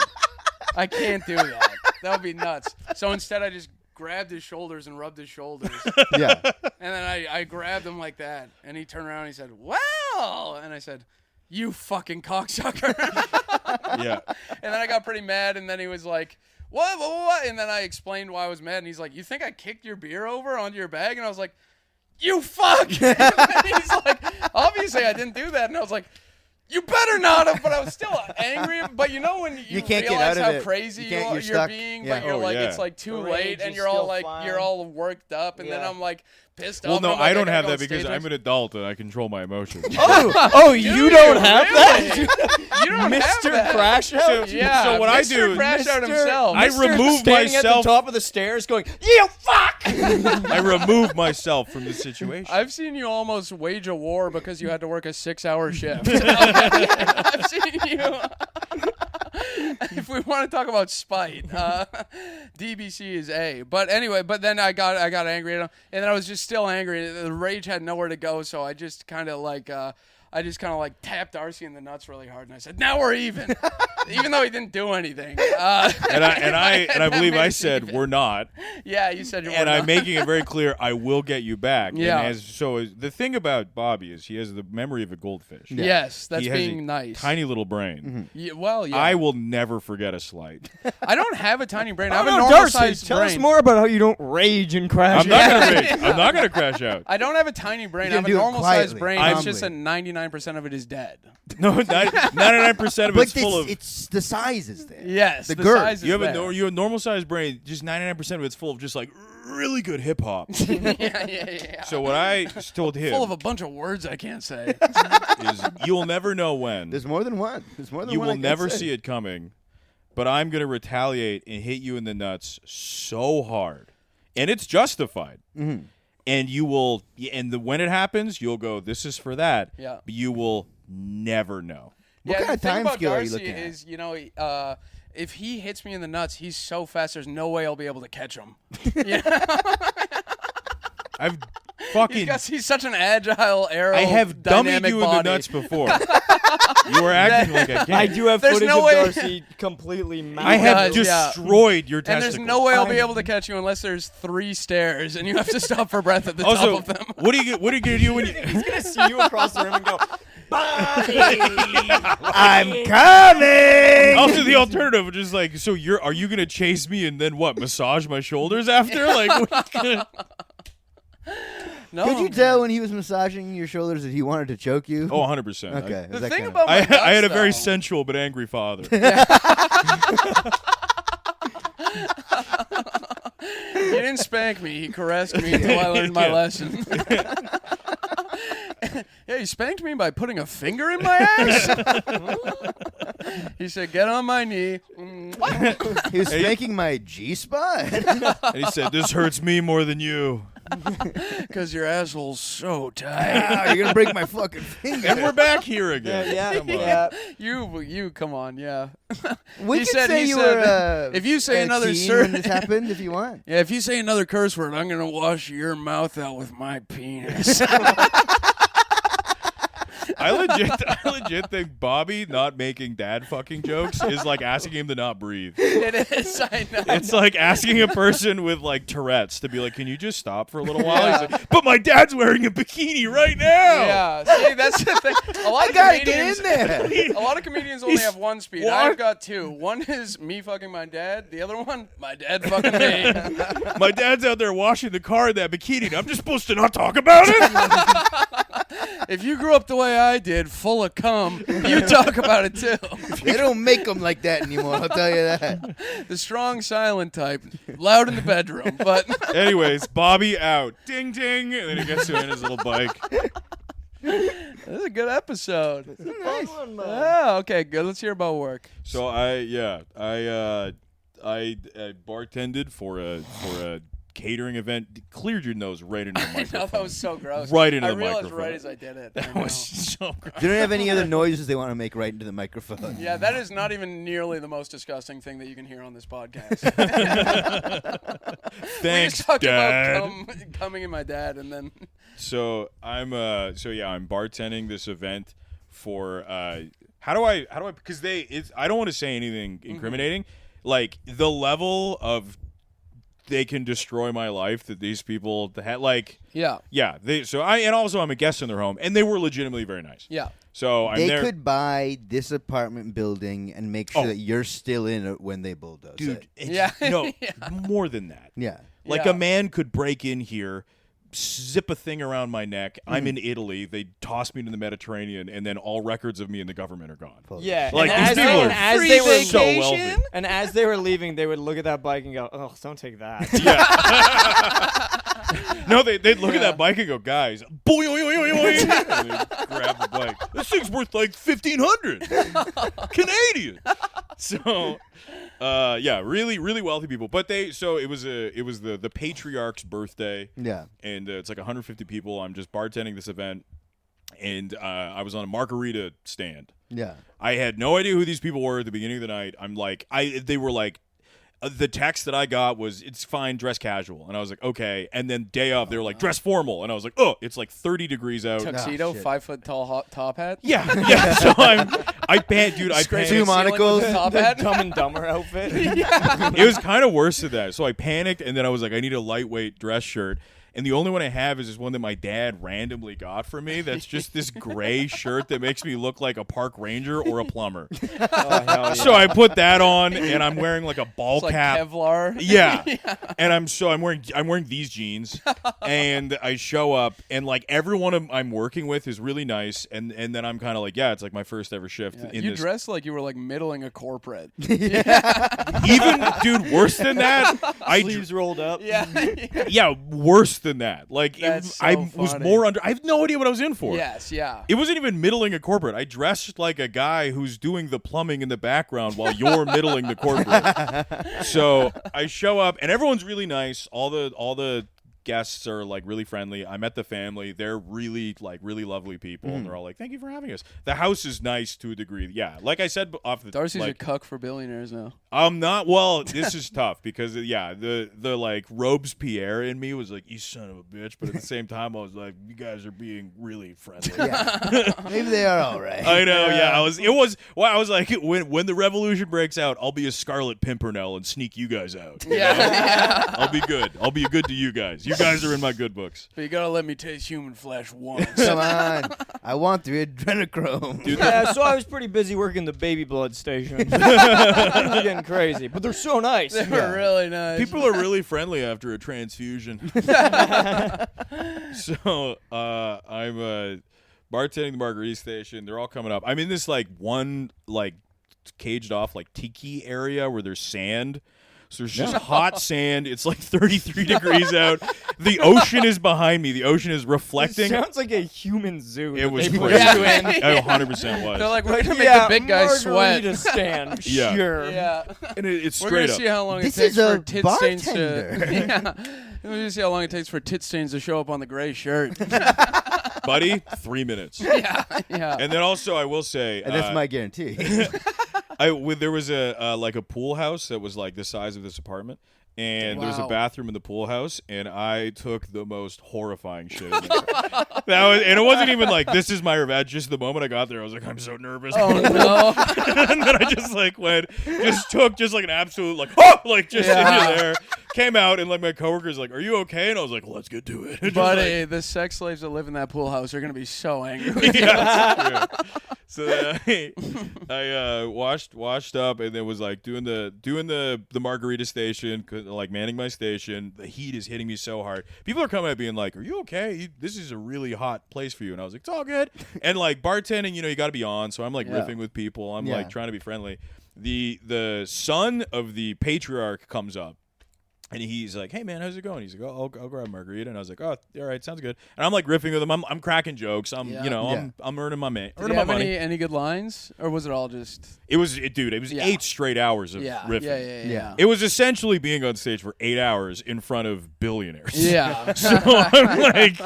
I can't do that. That would be nuts. So instead, I just grabbed his shoulders and rubbed his shoulders, Yeah. and then I grabbed him like that, and he turned around and he said, "Well," and I said, "You fucking cocksucker." Yeah. And then I got pretty mad, and then he was like, what? And then I explained why I was mad, and he's like, you think I kicked your beer over onto your bag? And I was like, you fuck! And he's like, obviously I didn't do that. And I was like, you better not have, but I was still angry. But you know when you can't get realize out of how it. crazy You can't- you're you're stuck. being, Yeah. but you're Oh, like, yeah. it's like too The late, rage and is you're all still like, fine. you're all worked up, and then Yeah. I'm like pissed Well, off. no, and I'm like, I don't gotta have go that on because stage I'm an adult and I control my emotions. Oh, you don't have that? You don't have Mr. that. Crash Out? Yeah, So what I Mr. do is Crash Out Mr. himself. I remove standing at the myself. top of the stairs going, you fuck! I remove myself from the situation. I've seen you almost wage a war because you had to work a 6-hour shift. I've seen you. If we want to talk about spite, DBC is A. But anyway, then I got angry at him, and then I was just still angry. The rage had nowhere to go, so I just kind of like tapped Darcy in the nuts really hard, and I said, "Now we're even," even though he didn't do anything. and I believe I said we're not. Yeah, you said you were And not. I'm making it very clear I will get you back. Yeah. And the thing about Bobby is he has the memory of a goldfish. Yes, that's He has being a nice. tiny little brain. Yeah, well, yeah. I will never forget a slight. I don't have a tiny brain. I Oh, have a no, normal Darcy, sized tell brain. us more about how you don't rage and crash I'm not out. gonna rage. I'm not gonna crash out. I don't have a tiny brain. You I have can a do it normal sized quietly, brain. calmly. It's just that 99% of it is dead. No, 99% of But it's full of. it's the size is there. Yes, The the girth. size is You have there. a normal sized brain. Just 99% of it's full of just like really good hip hop. yeah. So what I told him Full of a bunch of words I can't say. is, you'll never know when. There's more than one. There's more than You one. will never see it coming, but I'm going to retaliate and hit you in the nuts so hard. And it's justified. Mm-hmm. And you will, when it happens, you'll go, this is for that. Yeah. But you will never know. What kind the of thing time about scale are you Darcy looking at? is, if he hits me in the nuts, he's so fast. There's no way I'll be able to catch him. I've fucking, Because he's such an agile, I have dummied aerodynamic you body. in the nuts before. You were acting like a kid. I do have There's footage no of way- Darcy completely mad. I have does, yeah. destroyed your And testicles. there's no way I'll be able to catch you unless there's 3 stairs and you have to stop for breath at the top Also, of them. what are you going to do when you... He's going to see you across the room and go, I'm coming. Also, the alternative, which is like, so are you gonna chase me and then what? Massage my shoulders after? Like, what are you gonna... No. Could you tell when he was massaging your shoulders that he wanted to choke you? Oh, 100%. Okay. The Was that thing kinda- about my I nuts, had a very though- sensual but angry father. You didn't spank me. He caressed me until I learned my Yeah. lesson. Yeah, he spanked me by putting a finger in my ass. He said, "Get on my knee." He was spanking my G spot. And he said, "This hurts me more than you." Because your asshole's so tight. You're gonna break my fucking finger. And we're back here again. Come on. You come on, yeah. We He could said- say he you said, were. if you say a another teen sir- when this happened, if you want. Yeah, if you say another curse word, I'm gonna wash your mouth out with my penis. I legit think Bobby not making dad fucking jokes is like asking him to not breathe. It is, I know. It's like asking a person with like Tourette's to be like, "Can you just stop for a little while?" He's like, "But my dad's wearing a bikini right now." Yeah, see, that's the thing. A lot of Gotta comedians, get in there. a lot of comedians only He's- have one speed. what? I've got 2. One is me fucking my dad. The other one, my dad fucking me. My dad's out there washing the car in that bikini. And I'm just supposed to not talk about it. If you grew up the way I did, full of cum, you talk about it too. They don't make them like that anymore. I'll tell you that. The strong, silent type, loud in the bedroom, but Anyways, Bobby out. Ding ding. And then he gets to it in his little bike. this is a good episode. Oh, okay, good. Let's hear about work. So I bartended for a catering event. Cleared your nose right into the I microphone. know, that was so gross. Right into I the realized microphone. right as I did it. That was so gross. They don't have any other noises they want to make right into the microphone. Yeah, that is not even nearly the most disgusting thing that you can hear on this podcast. Thanks, we just talked Dad. about coming in my dad, and then So I'm bartending this event for how do I because I don't want to say anything incriminating. Like the level of they can destroy my life that these people had, like yeah, and also I'm a guest in their home, and they were legitimately very nice. yeah. So I'm They there. could buy this apartment building and make sure Oh. that you're still in it when they bulldoze Dude, it. it's, Yeah. no, Yeah. more than that. Yeah. Like Yeah. a man could break in here, zip a thing around my neck. I'm in Italy. They toss me into the Mediterranean, and then all records of me in the government are gone. Yeah, Like, and these as, people they, are and as free they were so vacation? wealthy. and as they were leaving, they would look at that bike and go, "Oh, don't take that." No, they'd look at that bike and go, guys, boy, oy, oy, oy, oy. And they'd grab the bike. This thing's worth like 1,500 Canadian. So, really, really wealthy people. But it was the patriarch's birthday. Yeah. And it's like 150 people. I'm just bartending this event, and I was on a margarita stand. Yeah. I had no idea who these people were at the beginning of the night. They were like, the text that I got was, it's fine, dress casual. And I was like, okay. And then day of, they were like, dress formal. And I was like, oh, it's like 30 degrees out. Tuxedo, shit. 5 foot tall top hat. Yeah. So I panicked. Scraping Two the ceiling with monocles. the top The hat. Dumb and Dumber outfit. It was kind of worse than that. So I panicked, and then I was like, I need a lightweight dress shirt. And the only one I have is this one that my dad randomly got for me. That's just this gray shirt that makes me look like a park ranger or a plumber. Oh, hell yeah. So I put that on, and I'm wearing like a ball It's like cap. Kevlar. Yeah. And I'm wearing these jeans, and I show up, and like everyone I'm working with is really nice, and then I'm kind of like, yeah, it's like my first ever shift in You this. dressed like you were like middling a corporate. Even dude, worse than that. Sleeves rolled up. Yeah. Worse than that. Like That's so I was funny. more under. I have no idea what I was in for. Yes. Yeah. It wasn't even middling a corporate. I dressed like a guy who's doing the plumbing in the background while you're middling the corporate. So I show up, and everyone's really nice. All the guests are like really friendly. I met the family. They're really lovely people, and they're all like, "Thank you for having us." The house is nice to a degree. Yeah, like I said off the Darcy's like, a cuck for billionaires now. I'm not. Well, this is tough because the like Robespierre in me was like, "You son of a bitch," but at the same time, I was like, "You guys are being really friendly." Yeah. Maybe they are all right. I know. Yeah, I was like, when the revolution breaks out, I'll be a Scarlet Pimpernel and sneak you guys out. you know? Yeah. I'll be good. I'll be good to you guys. You guys are in my good books. But you gotta let me taste human flesh once. Come on. I want the adrenochrome. Dude, Yeah, so I was pretty busy working the baby blood station. Things are getting crazy, but they're so nice. They were really nice. people are really friendly after a transfusion. So I'm bartending the margarita station. They're all coming up. I'm in this like one like caged off like tiki area where there's sand. So there's just hot sand. It's like 33 degrees out. The ocean is behind me. The ocean is It reflecting. sounds like a human zoo. It that was they put crazy. you in. It 100% was. They're like, we're gonna make Yeah, the big guy sweat. margarita stand. Yeah. Sure. Yeah. And it's We're straight gonna up. see how long This it takes is a for tit stains to. bartender. Yeah. We're gonna see how long it takes for tit stains to show up on the gray shirt. Buddy, 3 minutes. Yeah. And then also I will say, And that's my guarantee. there was a like a pool house that was like the size of this apartment, and there was a Wow. bathroom in the pool house, and I took the most horrifying shit. In there. And it wasn't even like this is my revenge. Just the moment I got there, I was like, I'm so nervous. Oh no. And then I just like took just like an absolute like oh like just Yeah. into there. Came out and like my coworkers like, are you okay? And I was like, let's get to it. Just, Buddy, the sex slaves that live in that pool house are gonna be so angry. like, yeah, it's true. So I washed up and then was like doing the margarita station, like manning my station. The heat is hitting me so hard. People are coming up being like, "Are you okay? This is a really hot place for you." And I was like, "It's all good." And like bartending, you got to be on. So I'm like riffing with people. I'm like trying to be friendly. The son of the patriarch comes up. And he's like, "Hey man, how's it going?" He's like, "Oh, I'll grab a margarita." And I was like, "Oh, all right, sounds good." And I'm like riffing with him. I'm cracking jokes. I'm I'm earning my Did earning you my have money. any good lines, or was it all just? It was 8 straight hours of Yeah, riffing. yeah. It was essentially being on stage for 8 hours in front of billionaires. Yeah. So I'm like,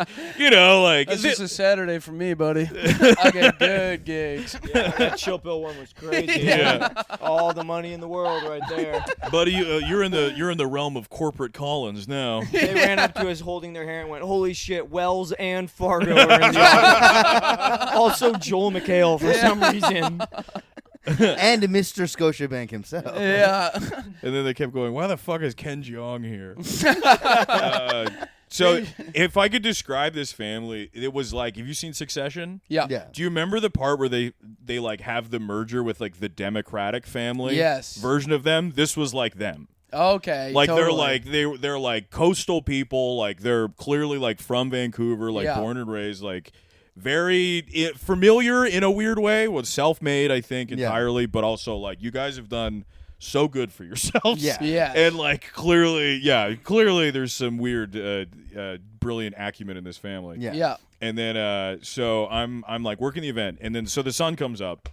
That's just a Saturday for me, buddy. I get good gigs. Yeah, that Chill Pill one was crazy. Yeah. All the money in the world right there. buddy, you're in the realm of corporate Collins now. They ran up to us holding their hair and went, "Holy shit, Wells and Fargo are in the audience." Also Joel McHale for some reason. And Mr. Scotiabank himself. Yeah. And then they kept going, "Why the fuck is Ken Jeong here?" So if I could describe this family, it was like, have you seen Succession? Yeah. Yeah. Do you remember the part where they like have the merger with like the Democratic family Yes. version of them? This was like them. Okay. Like totally. they're like coastal people, like they're clearly like from Vancouver, like Yeah. born and raised, like very familiar in a weird way, was self-made, I think, entirely, but also like you guys have done so good for yourselves. Yeah. Yeah. And like clearly there's some weird brilliant acumen in this family. Yeah. Yeah. And then so I'm like working the event, and then so the son comes up,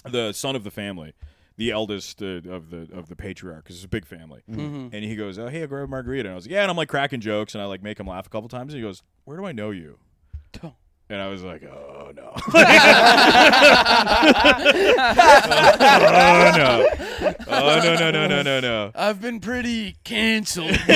the son of the family, the eldest of the patriarch, because it's a big family. Mm-hmm. And he goes, "Oh, hey, I'll grab a margarita." And I was like, "Yeah," and I'm like cracking jokes, and I like make him laugh a couple times. And he goes, "Where do I know you?" And I was like, "Oh no." Oh no. I've been pretty canceled before.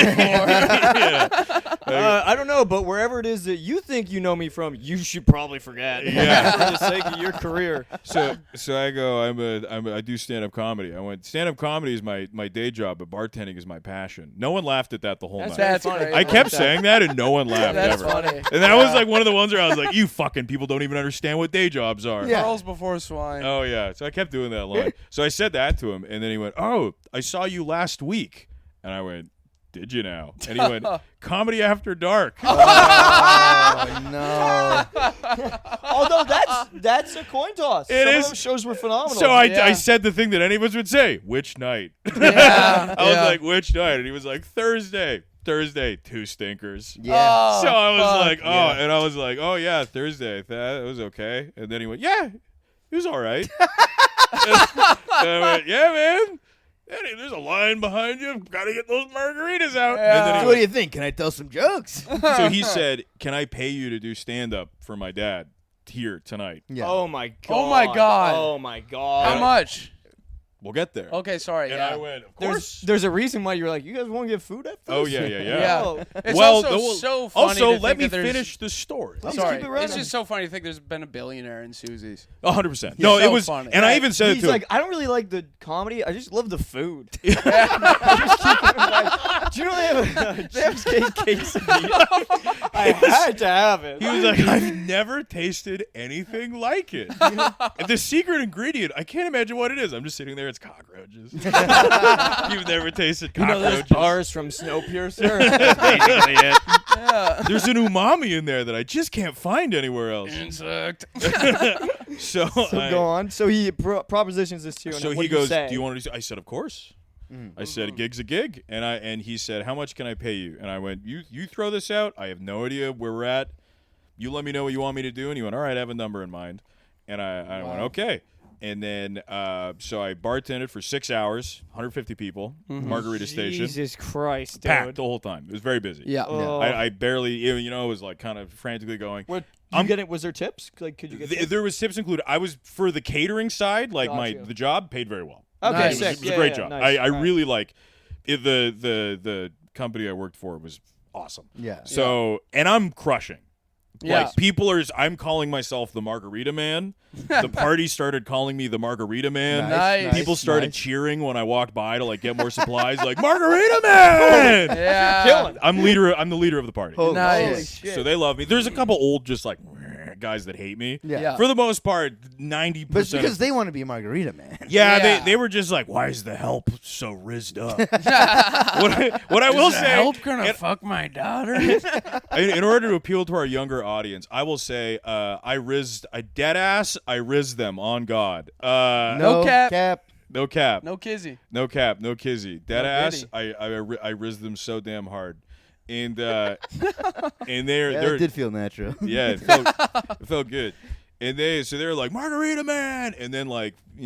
Yeah. I don't know, but wherever it is that you think you know me from, you should probably forget. Yeah. For the sake of your career. So I go, I do stand-up comedy. I went, stand-up comedy is my day job, but bartending is my passion. No one laughed at that the whole night. That's funny. great. I kept saying that, and no one laughed That's ever. funny. And that was like one of the ones where I was like, "You fucking people don't even understand what day jobs are." Yeah. Pearls before swine. Oh yeah. So I kept doing that line. So I said that to him, and then he went, "Oh, I saw you last week," and I went, "Did you now?" And he went, "Comedy After Dark." Oh, no. Although that's a coin toss. It Some is. of those shows were phenomenal. So I Yeah. said the thing that any of us would say, "Which night?" Yeah. I was Yeah. like, "Which night?" And he was like, "Thursday." 2 stinkers. Yeah. Oh, So I was fuck. like, and I was like, "Oh yeah, Thursday. That was okay." And then he went, "Yeah, it was all right." And I went, "Yeah, man. Hey, there's a line behind you. Got to get those margaritas out." Yeah. And then So he what do you think? Can I tell some jokes? so he said, "Can I pay you to do stand-up for my dad here tonight?" Yeah. Oh my god. Oh my God. Oh my god. How much? We'll get there. Okay, sorry. And yeah. I went, "Of course." There's a reason why you're like, you guys want to get food after Oh this? yeah. Yeah. Oh. It's Well, also no, so funny. Also, to let think me that there's- finish the story. Please Sorry, keep it running. it's just so funny to think there's been a billionaire in Susie's. 100%. No, So it was, funny. and I Yeah. even said it He's to like, him. I don't really like the comedy. I just love the food. I just keep going back. Do you know they have a cheesecake quesadilla? I had to have it. He was like, "I've never tasted anything like it." And the secret ingredient, I can't imagine what it is. I'm just sitting there, it's cockroaches. You've never tasted You know those cockroaches. bars from Snowpiercer? Basically it. Yeah. There's an umami in there that I just can't find anywhere else. Insect. So, So go on. So he propositions this to you. And So what he do you goes, say? "Do you want to do?" I said, "Of course." I said, "A gig's a gig," and he said, "How much can I pay you?" And I went, "You throw this out. I have no idea where we're at. You let me know what you want me to do." And he went, "All right, I have a number in mind." And I went, "Okay." And then so I bartended for 6 hours, 150 people, Margarita Station, Jesus Christ, dude. packed the whole time. It was very busy. Yeah. Oh. I barely, you know, was like kind of frantically going. What? I'm- Was there tips? Like, could you get tips? There was tips included. I was for the catering side, like Gotcha. the job paid very well. Okay, Nice. sick. It was Yeah, a great yeah, job. nice. I All right. really like it, the company I worked for was awesome. Yeah. So and I'm crushing. Yeah. Like people are. I'm calling myself the Margarita Man. The party started calling me the Margarita Man. Nice. People started cheering when I walked by to like get more supplies. Like Margarita Man. Yeah. Killing. I'm the leader of the party. Holy Nice. shit. So they love me. There's a couple old just like guys that hate me. Yeah. Yeah. For the most part, 90%. But it's because they want to be a margarita man. Yeah, Yeah. they were just like, "Why is the help so rizzed up?" what I will Is the say, help gonna and- fuck my daughter? in order to appeal to our younger audience, I will say, I rizzed them on God. No cap. No cap. No kizzy. No cap. No kizzy. Dead No ass. goodie. I rizzed them so damn hard, and and Yeah, they're it did feel natural. yeah, it felt good. And they were like, Margarita Man, and then like, and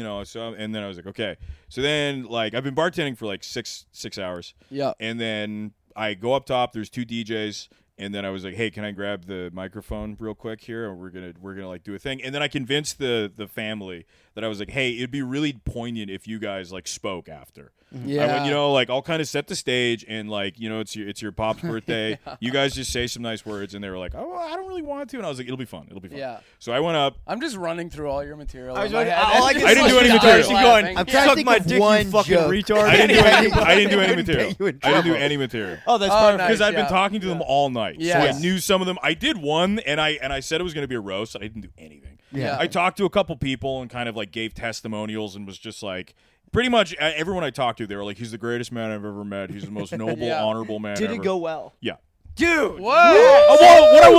then I was like, okay. So then like I've been bartending for like six hours. Yeah. And then I go up top, there's 2 DJs, and then I was like, hey, can I grab the microphone real quick here? And we're gonna like do a thing. And then I convinced the family that I was like, hey, it'd be really poignant if you guys like spoke after. Yeah. I went, like I'll kind of set the stage and like, it's your pop's birthday. You guys just say some nice words, and they were like, oh, I don't really want to, and I was like, it'll be fun. Yeah. So I went up. I'm just running through all your material. I was in my like, head. all I can I didn't see do any is material. Darcy going, I'm trying to suck think my of dick, one you fucking joke. retard. I didn't do any I material. bet you in I didn't do trouble. any material. Oh, that's Oh, perfect. Because I've yeah. been talking to them all night, so Yes. I knew some of them. I did one, and I said it was going to be a roast. And I didn't do anything. Yeah. I talked to a couple people and kind of like gave testimonials and was just like, pretty much everyone I talked to, they were like, he's the greatest man I've ever met. He's the most noble, Yeah. honorable man. Did ever. it go well? Yeah. Dude! Whoa. Well, what I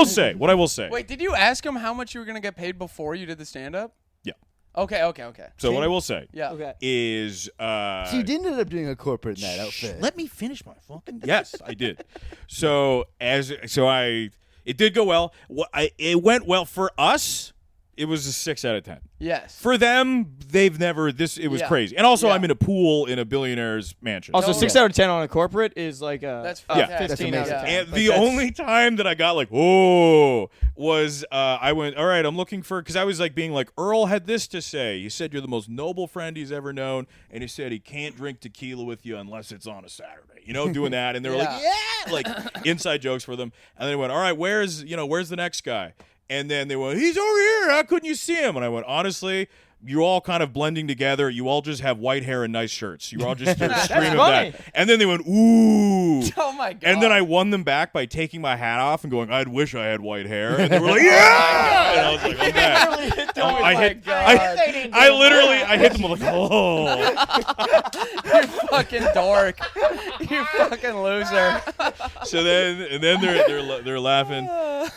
will say. Wait, did you ask him how much you were gonna get paid before you did the stand-up? Yeah. Okay. So what I will say Yeah. Okay. is, So you did end up doing a corporate in that outfit. Let me finish my fucking. yes, I did. It did go well. It went well for us. It was a 6 out of 10. Yes. For them, it was Yeah. crazy. And also, Yeah. I'm in a pool in a billionaire's mansion. Also, Oh, 6 yeah. out of 10 on a corporate is like a That's Yeah. fantastic. 15 out of Yeah. 10. And Like, the that's- only time that I got like, oh, was I went, all right, I'm looking for, because I was like being like, Earl had this to say. He said you're the most noble friend he's ever known. And he said he can't drink tequila with you unless it's on a Saturday. Doing that. And they were like, yeah, like inside jokes for them. And then I went, all right, where's the next guy? And then they went, he's over here. How couldn't you see him? And I went, honestly, you're all kind of blending together. You all just have white hair and nice shirts. You're all just screaming funny. that. And then they went, ooh. Oh my god. And then I won them back by taking my hat off and going, I'd wish I had white hair. And they were like, yeah! And I was like, I'm back. I hit them like, oh. You fucking dork. You fucking loser. So then they're laughing,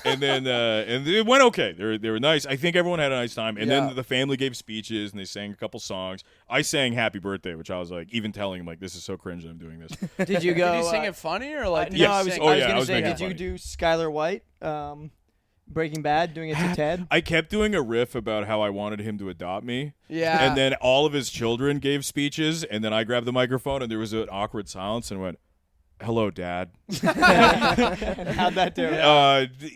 and then and it went okay. They were nice. I think everyone had a nice time. And Yeah. then the family gave speeches and they sang a couple songs. I sang Happy Birthday, which I was like, even telling him like, this is so cringe that I'm doing this. Did you go? Did you sing it funny or like? No, did you I was, sing- Oh, I was yeah, I gonna was say, making did you funny. do Skylar White, Breaking Bad, doing it to Ted? I kept doing a riff about how I wanted him to adopt me. Yeah. And then all of his children gave speeches, and then I grabbed the microphone, and there was an awkward silence, and went, "Hello, Dad." How'd that do?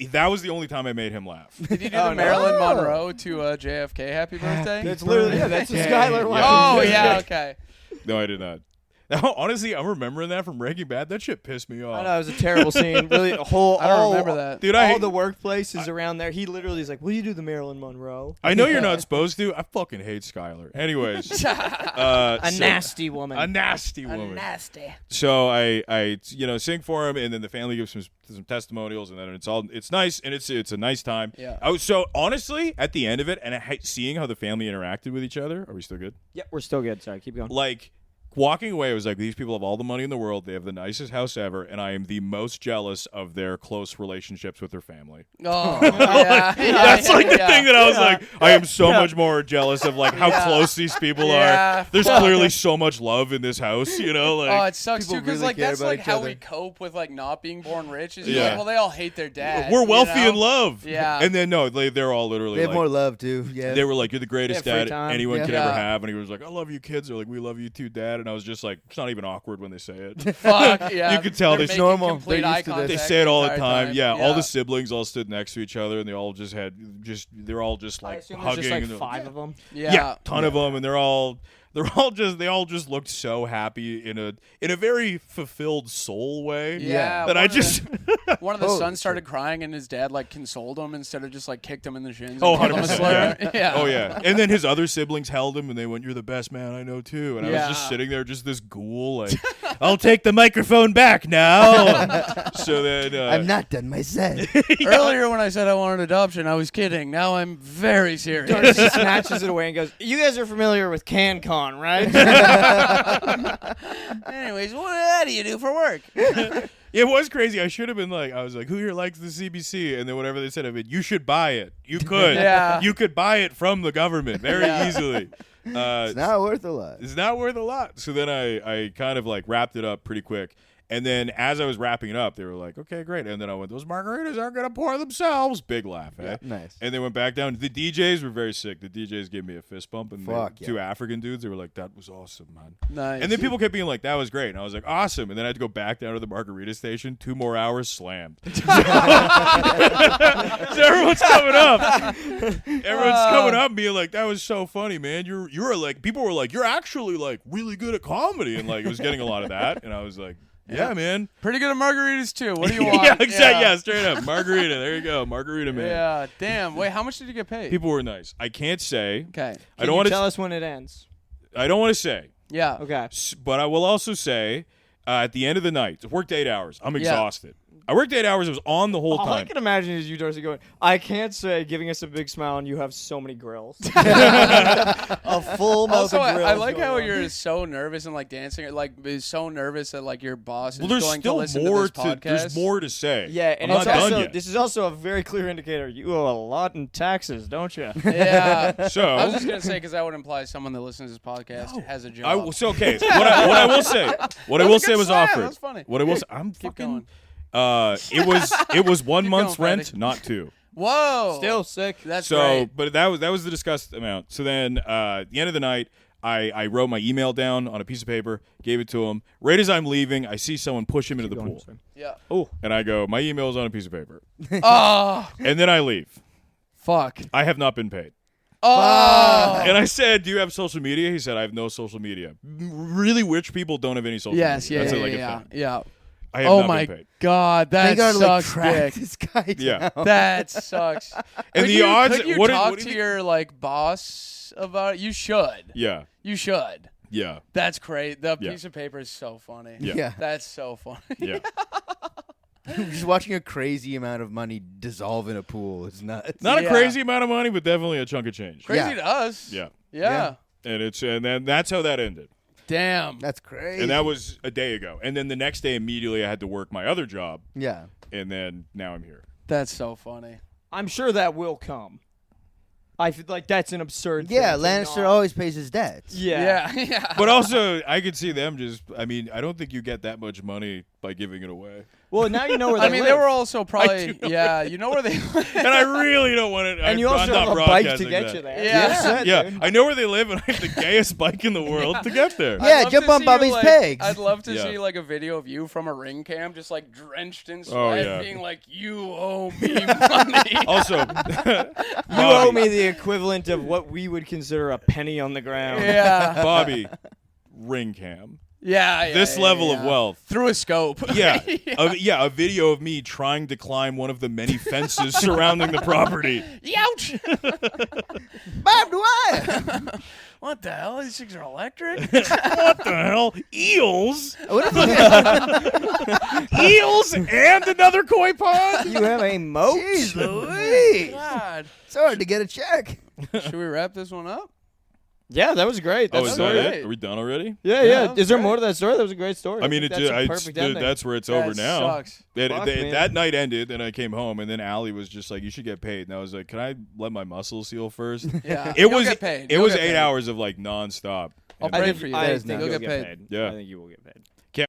That was the only time I made him laugh. Did you do Oh, the no. Marilyn Monroe to JFK Happy Birthday? That's literally that's a Skylar White. Oh yeah. Okay. No, I did not. Now, honestly, I'm remembering that from Breaking Bad. That shit pissed me I off. know it was a terrible scene. Really, a whole. I don't all- remember that. Dude, all the workplaces around there. He literally is like, "Will you do the Marilyn Monroe?" I know you're not supposed to. I fucking hate Skylar. Anyways, A nasty woman. a nasty woman. Nasty. So I sing for him, and then the family gives some testimonials, and then it's nice, and it's a nice time. Yeah. So honestly, at the end of it, and seeing how the family interacted with each other, are we still good? Yep, we're still good. Sorry, keep going. Like. Walking away, I was like, these people have all the money in the world. They have the nicest house ever, and I am the most jealous of their close relationships with their family. Oh yeah. That's like the Yeah. thing that I was like, I am so much more jealous of like how close these people Yeah. are. There's clearly so much love in this house, Like, Oh, it sucks too people because really like care that's about like each how other. we cope with like not being born rich. Is Yeah. like, well, they all hate their dad. we're wealthy you know? in love. Yeah. And then no, they're all literally They have like, more love too. Yeah. they were like, you're the greatest They have free dad time. anyone Yeah. could ever Yeah. have. And he was like, I love you kids. They're like, we love you too, Dad. And I was just like, it's not even awkward when they say it. Fuck yeah. You could tell They're it's making normal. complete They're eye used to this. contact They say it all the entire time. Yeah, all the Yeah. siblings all stood next to each other, and they all just they're all just I like assume hugging. there's just like and they're- 5 of them. Yeah. ton of them, and they all just looked so happy in a very fulfilled soul way. Yeah. That one I of the- just One of the Oh, sons started crying, and his dad like consoled him instead of just like kicked him in the shins. Oh, and called him a 100%, slur. yeah. Yeah. Oh yeah, and then his other siblings held him, and they went, "You're the best man I know too." And I was just Yeah. sitting there, just this ghoul, like, "I'll take the microphone back now." So then I'm not done my set. Earlier when I said I wanted adoption, I was kidding. Now I'm very serious. Darcy snatches it away and goes, "You guys are familiar with CanCon, right?" Anyways, what do you do for work? It was crazy. I should have been like, I was like, who here likes the CBC? And then whatever they said of it, you should buy it. You could. Yeah. You could buy it from the government very Yeah. easily. It's not worth a lot. It's not worth a lot. So then I kind of like wrapped it up pretty quick. And then as I was wrapping it up, they were like, okay, great. And then I went, those margaritas aren't going to pour themselves. Big laugh, eh? Nice. And they went back down. The DJs were very sick. The DJs gave me a fist bump. And Fuck, two African dudes, they were like, that was awesome, man. Nice. And then people kept being like, that was great. And I was like, awesome. And then I had to go back down to the margarita station. 2 more hours slammed. So everyone's coming up. Everyone's coming up and being like, that was so funny, man. You're like, people were like, you're actually like really good at comedy. And like, it was getting a lot of that. And I was like, yeah, man. Pretty good at margaritas too. What do you want? Yeah, exactly. Yeah, straight up. Margarita. There you go. Margarita, man. Yeah, damn. Wait, how much did you get paid? People were nice. I can't say. Okay. I don't want tell to us when it ends. I don't want to say. Yeah. Okay. But I will also say at the end of the night, I worked 8 hours. I'm exhausted. I worked 8 hours. It was on the whole All I time. can imagine is you, Darcy, going, I can't say, giving us a big smile, and you have so many grills. A full mouth Also, of grills. I like going how on. you're so nervous and like dancing, like is so nervous that like your boss is Well, there's going still to listen more to this podcast. there's more to say. Yeah, and I'm it's not done also, yet. this is also a very clear indicator. You owe a lot in taxes, don't you? Yeah. So I was just gonna say because that would imply someone that listens to this podcast has a job. I will say what I will say. What I will say was slam. offered. That's funny. What I will say, I'm Keep fucking. going. It was 1 Keep month's going, rent, Freddie. not 2. Whoa. Still sick. That's So, great. but that was the discussed amount. So then, at the end of the night, I wrote my email down on a piece of paper, gave it to him. Right as I'm leaving, I see someone push him into the pool, Yeah. and I go, "My email's on a piece of paper," Oh, and then I leave. fuck. I have not been paid. Oh. And I said, "Do you have social media?" He said, "I have no social media." Really rich people don't have any social Yes. media. Yeah. That's Yeah. like a Yeah. thing. Yeah. I have Oh not my been paid. god, They that gotta like sucks track dick. this guy Yeah. down. That sucks. And Could the you, odds. Could you what talk do to you your like boss about it? You should. Yeah. You should. Yeah. That's great. The Yeah. piece of paper is so funny. Yeah. Yeah. That's so funny. Yeah. Just watching a crazy amount of money dissolve in a pool is nuts. Not a Yeah. crazy amount of money, but definitely a chunk of change. Crazy Yeah. to us. Yeah. Yeah. And then that's how that ended. Damn. That's crazy. And that was a day ago. And then the next day, immediately, I had to work my other job. yeah. And then now I'm here. That's so funny. I'm sure that will come. I feel like that's an absurd thing Yeah, to Lannister not- always pays his debts. Yeah. Yeah. Yeah. But also, I could see them just, I mean, I don't think you get that much money by giving it away. Well, now you know where they I mean, live. they were also probably. do know Yeah. You know where they live. And I really don't want it. and you also have a bike to get you there. Yeah. That's it, Yeah, dude. I know where they live, and I have the gayest bike in the world to get there. Yeah, I'd love jump to on see you, Bobby's like- pegs. I'd love to Yeah. see like a video of you from a ring cam, just like drenched in sweat, Oh, yeah. being like, "You owe me money." Also, You owe me the equivalent of what we would consider a penny on the ground. Yeah. Bobby, ring cam. Yeah. This level of wealth. through a scope. Yeah, a video of me trying to climb one of the many fences surrounding the property. Youch! Bob Dwyer. What the hell? These things are electric. What the hell? Eels? What if Eels and another koi pond? You have a moat? Jeez Louise. God. It's hard to get a check. Should we wrap this one up? Yeah, that was great. Oh, That's is so that great. it? Are we done already? Yeah, Yeah, yeah. that was Is there great. more to that story? That was a great story. I mean, think that's a it's perfect ending. that's where it's over That now. sucks. Fuck, man. That night ended, and I came home, and then Allie was just like, "You should get paid." And I was like, "Can I let my muscles heal first?" Yeah. It You'll was get paid. it You'll was get 8 paid. hours of like nonstop. I'll And pray think- for you. I That is think not- you'll You'll get get paid. Yeah. I think you will get paid.